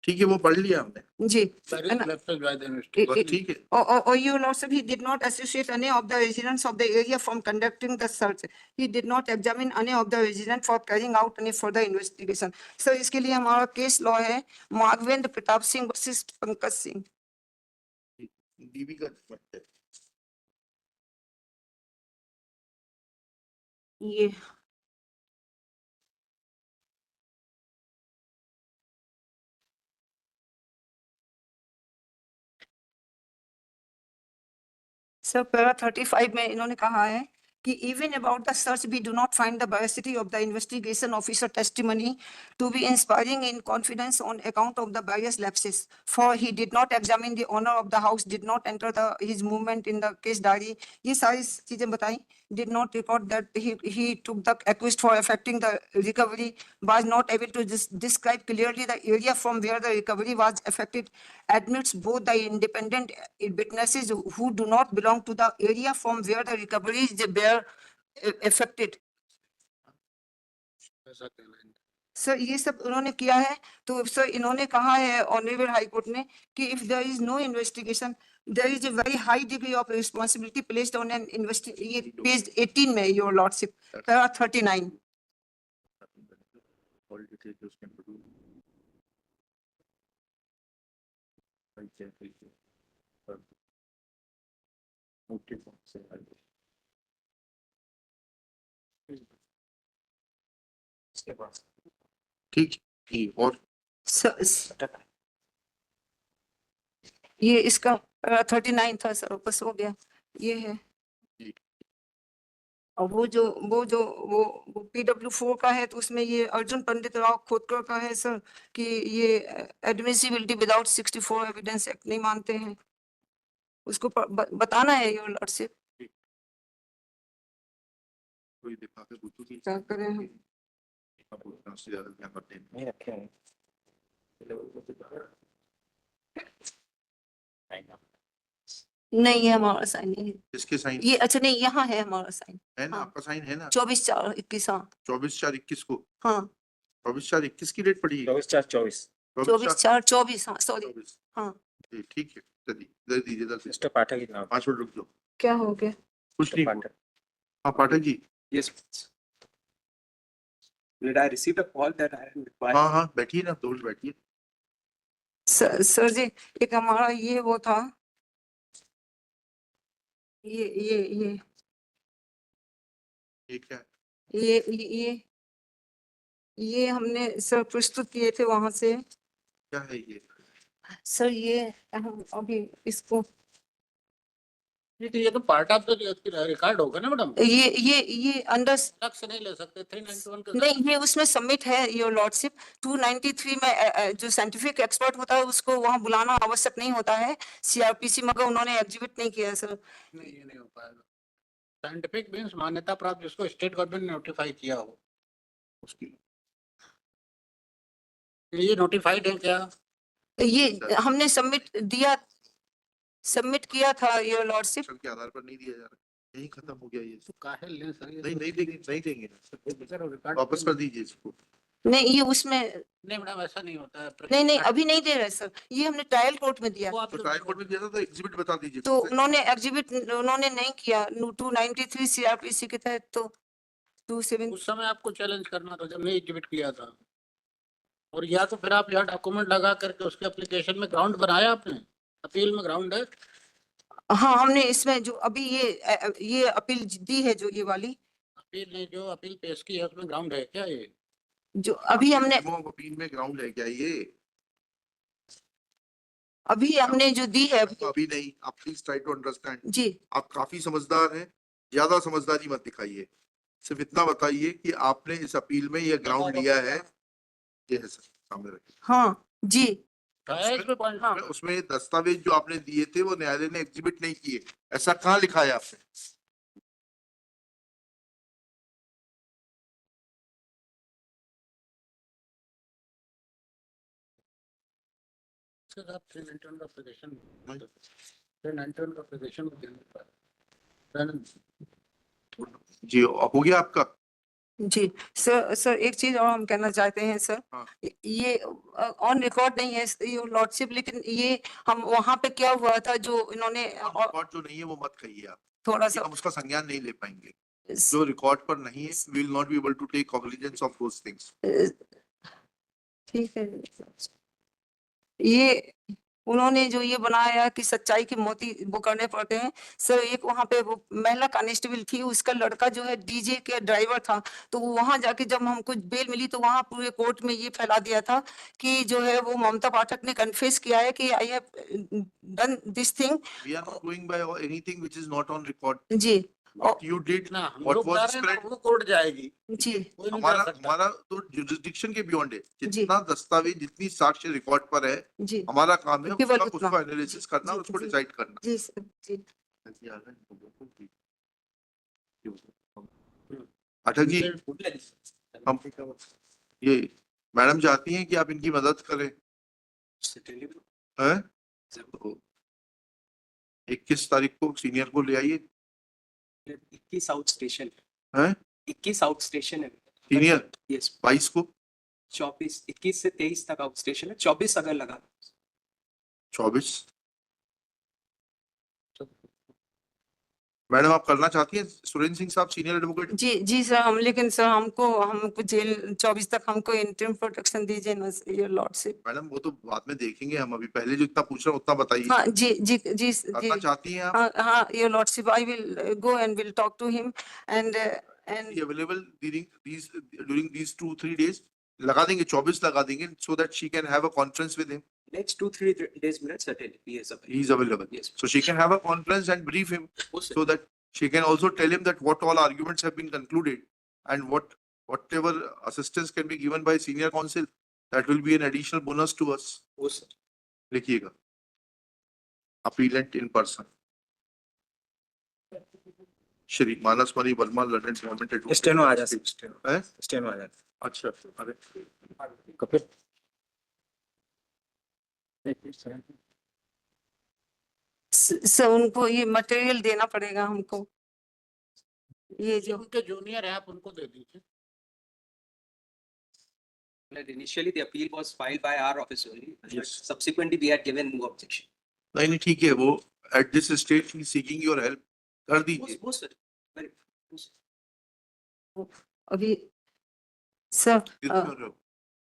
ठीक है, वो पढ़ लिया हमने। जी। Very left by the investigation. बस ठीक है। Or you also, he did not associate any of the residents of the area from conducting the search. He did not examine any of the residents for carrying out any further investigation. So इसके लिए हमारा case law है माघवेंद्र Pratap Singh versus Pankaj Singh. DB का मतलब ये sir para 35 में इन्होंने कहा है कि even about the search we do not find the veracity of the investigation officer testimony to be inspiring in confidence on account of the various lapses, for he did not examine the owner of the house, did not enter his movement in the case diary, ये सारी चीजें बताई, did not record that he took the accused for affecting the recovery, was not able to describe clearly the area from where the recovery was affected, admits both the independent witnesses who do not belong to the area from where the recovery is were affected. ऐसा कहना है। Sir ये सब उन्होंने किया है, तो sir इन्होंने कहा है ऑनरेबल हाई कोर्ट ने कि if there is no investigation there is a very high degree of responsibility placed on an ये पेज 18 में your lordship para 39। All details उसके अंदर इसके बाद ठीक। और ये इसका 39 था सर, बस हो गया, ये है। जी। और वो PW4 का है, तो उसमें ये अर्जुन पंडित राव खोटकर का है सर कि ये एडमिसिबिलिटी विदाउट 64 एविडेंस एक्ट नहीं मानते हैं, उसको बताना है योर लॉर्डशिप। कोई दिखा के पूछो कि क्या करें हम? आप उतना से ज्यादा ध्यान मत देना। नहीं रखे हैं नहीं, ये हमारा साइन नहीं है। इसके साइन ये अच्छा नहीं, यहाँ है हमारा साइन, है ना? हाँ। आपका साइन है ना? 24/4/21। हाँ 24/4/21 को, हाँ 24/4/21 की डेट पड़ी है? 24/4/24 24/4/24। हाँ सॉरी, 24। हाँ। जी, ठीक है, चलिए इधर दीजिए, इधर से mister Pathak is now 5 minute रुक जाओ। क्या हो गया? कुछ नहीं हुआ। पाठक हाँ Pathak ji. Yes. Did I receive a call that I am required? हाँ हाँ, बैठिए ना, 2 मिनट बैठिए। सर जी, एक हमारा ये वो था, ये ये क्या है? ये हमने सर प्रस्तुत किए थे वहां से। क्या है ये? सर ये हम अभी इसको ये तो पार्ट ऑफ द रिकॉर्ड होगा ना मैडम, ये अंडर अलग से नहीं ले सकते 391 के नहीं, ये उसमें सबमिट है योर लॉर्डशिप। 293 में जो साइंटिफिक एक्सपर्ट होता है उसको वहां बुलाना आवश्यक नहीं होता है CRPC, मगर उन्होंने एग्जिबिट नहीं किया सर। नहीं, ये नहीं हो पाएगा। साइंटिफिक मींस मान्यता प्राप्त, जिसको स्टेट गवर्नमेंट ने नोटिफाई किया हो उसकी। ये नोटिफाइड है क्या? ये हमने सबमिट दिया सबमिट किया था योर लॉर्डशिप। अक्षर के आधार पर नहीं दिया जा रहा, यही खत्म हो गया ये। तो काहे लें सर ये नहीं तो- नहीं देंगे, नहीं देंगे, सर, रिकॉर्ड वापस कर दीजिए इसको। नहीं ये उसमें नहीं मैडम ऐसा नहीं होता है नहीं नहीं अभी नहीं दे रहे सर, ये हमने ट्रायल कोर्ट में दिया। वो आप तो ट्रायल कोर्ट में दिया था तो एग्जिबिट बता दीजिए। तो उन्होंने एग्जिबिट उन्होंने नहीं किया 293 सीआरपीसी के तहत, तो 27 उस समय आपको चैलेंज करना था जब नहीं एग्जिबिट किया था, और या तो फिर आप यहाँ डॉक्यूमेंट लगा करके उसके एप्लीकेशन में ग्राउंड बनाया आपने, अपील में ग्राउंड है। हाँ हमने इसमें जो अभी ये अपील दी है जो ये वाली अपील ने जो अपील पेश की है उसमें ग्राउंड है क्या ये? जो अभी हमने अपील में ग्राउंड है क्या ये? जो दी है तो अभी नहीं, आप प्लीज ट्राई टू अंडरस्टैंड। जी। आप काफी समझदार हैं, ज्यादा समझदारी मत दिखाइए। सिर्फ इतना बताइए कि आपने इस अपील में ये ग्राउंड लिया है, ये है सर सामने रखिए। हाँ जी। है इसमें पॉइंट? हाँ उसमें दस्तावेज जो आपने दिए थे वो न्यायालय ने एग्जिबिट नहीं किए, ऐसा कहाँ लिखा है आपने? सर आप 391 का एप्लीकेशन 391 का एप्लीकेशन देने पर जी हो गया आपका? जी सर एक चीज और हम कहना चाहते हैं सर। हाँ। ये ऑन रिकॉर्ड नहीं है योर लॉर्डशिप, लेकिन ये हम वहाँ पे क्या हुआ था जो इन्होंने रिकॉर्ड जो नहीं है वो मत कहिए आप, थोड़ा कि सा हम उसका संज्ञान नहीं ले पाएंगे। जो रिकॉर्ड पर नहीं है, we will not be able to take cognizance of those things. ठीक है। ये उन्होंने जो ये बनाया कि सच्चाई के मोती वो करने पड़ते हैं सर। एक वहाँ पे वो महिला कांस्टेबल थी, उसका लड़का जो है डीजे के ड्राइवर था, तो वो वहां जाके जब हमको बेल मिली तो वहां पूरे कोर्ट में ये फैला दिया था कि जो है वो ममता पाठक ने कन्फेस किया है कि I have done this thing. We are not going by anything which is not on record. जी What you did, ना हम what लोग was जा रहे हैं spread, ना, वो कोर्ट जाएगी, जी कोई नहीं हमारा जा सकता। हमारा तो jurisdiction के beyond है। जी। जितना दस्तावेज, जितनी साक्ष्य रिकॉर्ड पर है, जी हमारा काम है केवल उसका उतना। उसको एनालिसिस करना और जी, उसको जी। डिसाइड करना। जी सर जी। पाठक जी, हम ये मैडम चाहती हैं कि आप इनकी मदद करें, हैं? तो 21 तारीख को सीनियर को ले आइए, 21 आउट स्टेशन हैं? 21 आउट स्टेशन है। सीनियर यस 22 को, 24 21 से 23 तक आउट स्टेशन है, 24 अगर लगा 24। मैडम आप करना चाहती हैं? सुरेंद्र सिंह साहब सीनियर एडवोकेट। जी सर हम, लेकिन सर हमको जेल 24 तक हमको इंटरिम प्रोटेक्शन दीजिए ना योर लॉर्डशिप। मैडम वो तो बाद में देखेंगे हम, अभी पहले जो इतना पूछ रहे हैं उतना बताइए। हाँ जी जी जी करना जी। चाहती हैं आप? हाँ your lordship I will go and will talk to him and available during these 2-3 days, लगा देंगे 24 लगा देंगे, so that she can have a conference with him. Next 2-3 days minutes certainly he is available. He is available. Yes. So she can have a conference and brief him, Oh, sir. so that she can also tell him that what all arguments have been concluded and whatever assistance can be given by senior counsel, that will be an additional bonus to us. Oh, sir. लिखिएगा, appellant in person, Shri Manas Mani Verma, London government advocate. Steno आ जाए, steno हैं? Steno आ जाए। अच्छा, अरे Kapil sir उनको ये मटेरियल देना पड़ेगा हमको, ये जो उनके जूनियर है आप उनको दे दीजिए। Like initially the appeal was filed by our office only. but Yes. Subsequently we had given no objection. नहीं नहीं ठीक है, वो at this stage he is seeking your help, कर दीजिए। Oh, sir. Very. Oh, sir. अभी sir कितने हो रहे हो?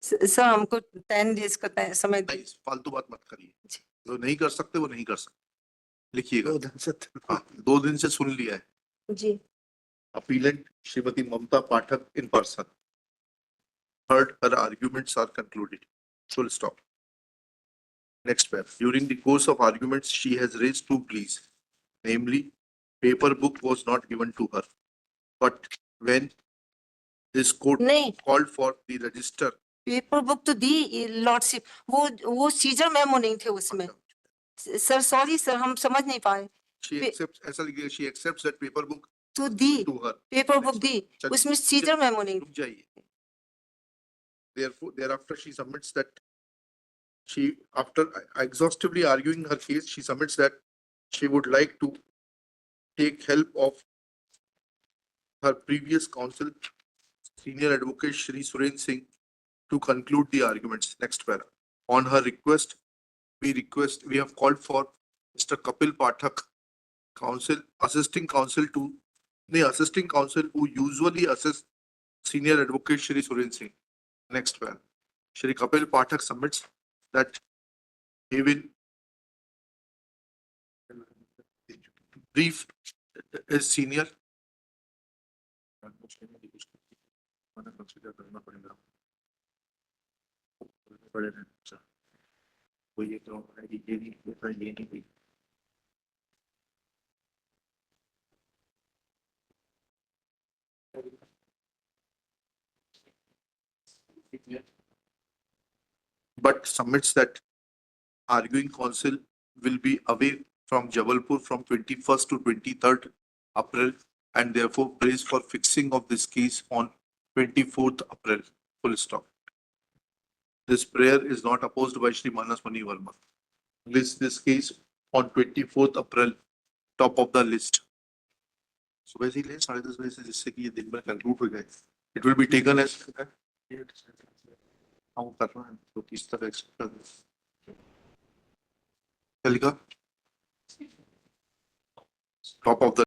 सर हमको 10 डेज का समय नहीं, फालतू बात मत करिए, जी। जो नहीं कर सकते वो नहीं कर सकते, लिखिएगा। 2 दिन से सुन लिया है। जी। Appellant Shrimati Mamta Pathak in person. Heard, her arguments are concluded. Full stop. Next paragraph. During the course of arguments, she has raised 2 pleas. Namely, paper book was not given to her. But when this court नहीं called for the register, paper book तो दी lordship, वो scissor memo नहीं थे उसमें। Sir sorry sir हम समझ नहीं पाए। she accepts, ऐसा लिखिए, she accepts that paper book तो दी to her. पेपर बुक दी, चल- उसमें सीजर मेमो नहीं। रुक जाइए। Therefore, thereafter she submits that she, after exhaustively arguing her case, she submits that she would like to take help of her previous counsel, Senior Advocate Shri Suren Singh, to conclude the arguments. Next para. On her request, we have called for Mr. Kapil Pathak, assisting counsel who usually assists Senior Advocate Shri Suren Singh. Next para. Shri Kapil Pathak submits that he will brief his senior. But submits that arguing counsel will be away from Jabalpur from 21st to 23rd April, and therefore prays for fixing of this case on 24th April. Full stop. This prayer is not opposed by Shri Manas Mani Verma. List this case on 24th April, top of the list. So basically, 10:30 बजे से जिससे कि ये दिन भर conclude हो जाए. It will be taken as हम कर रहे हैं तो 30 तक एक्सेप्ट कर दें. चलेगा? Top of the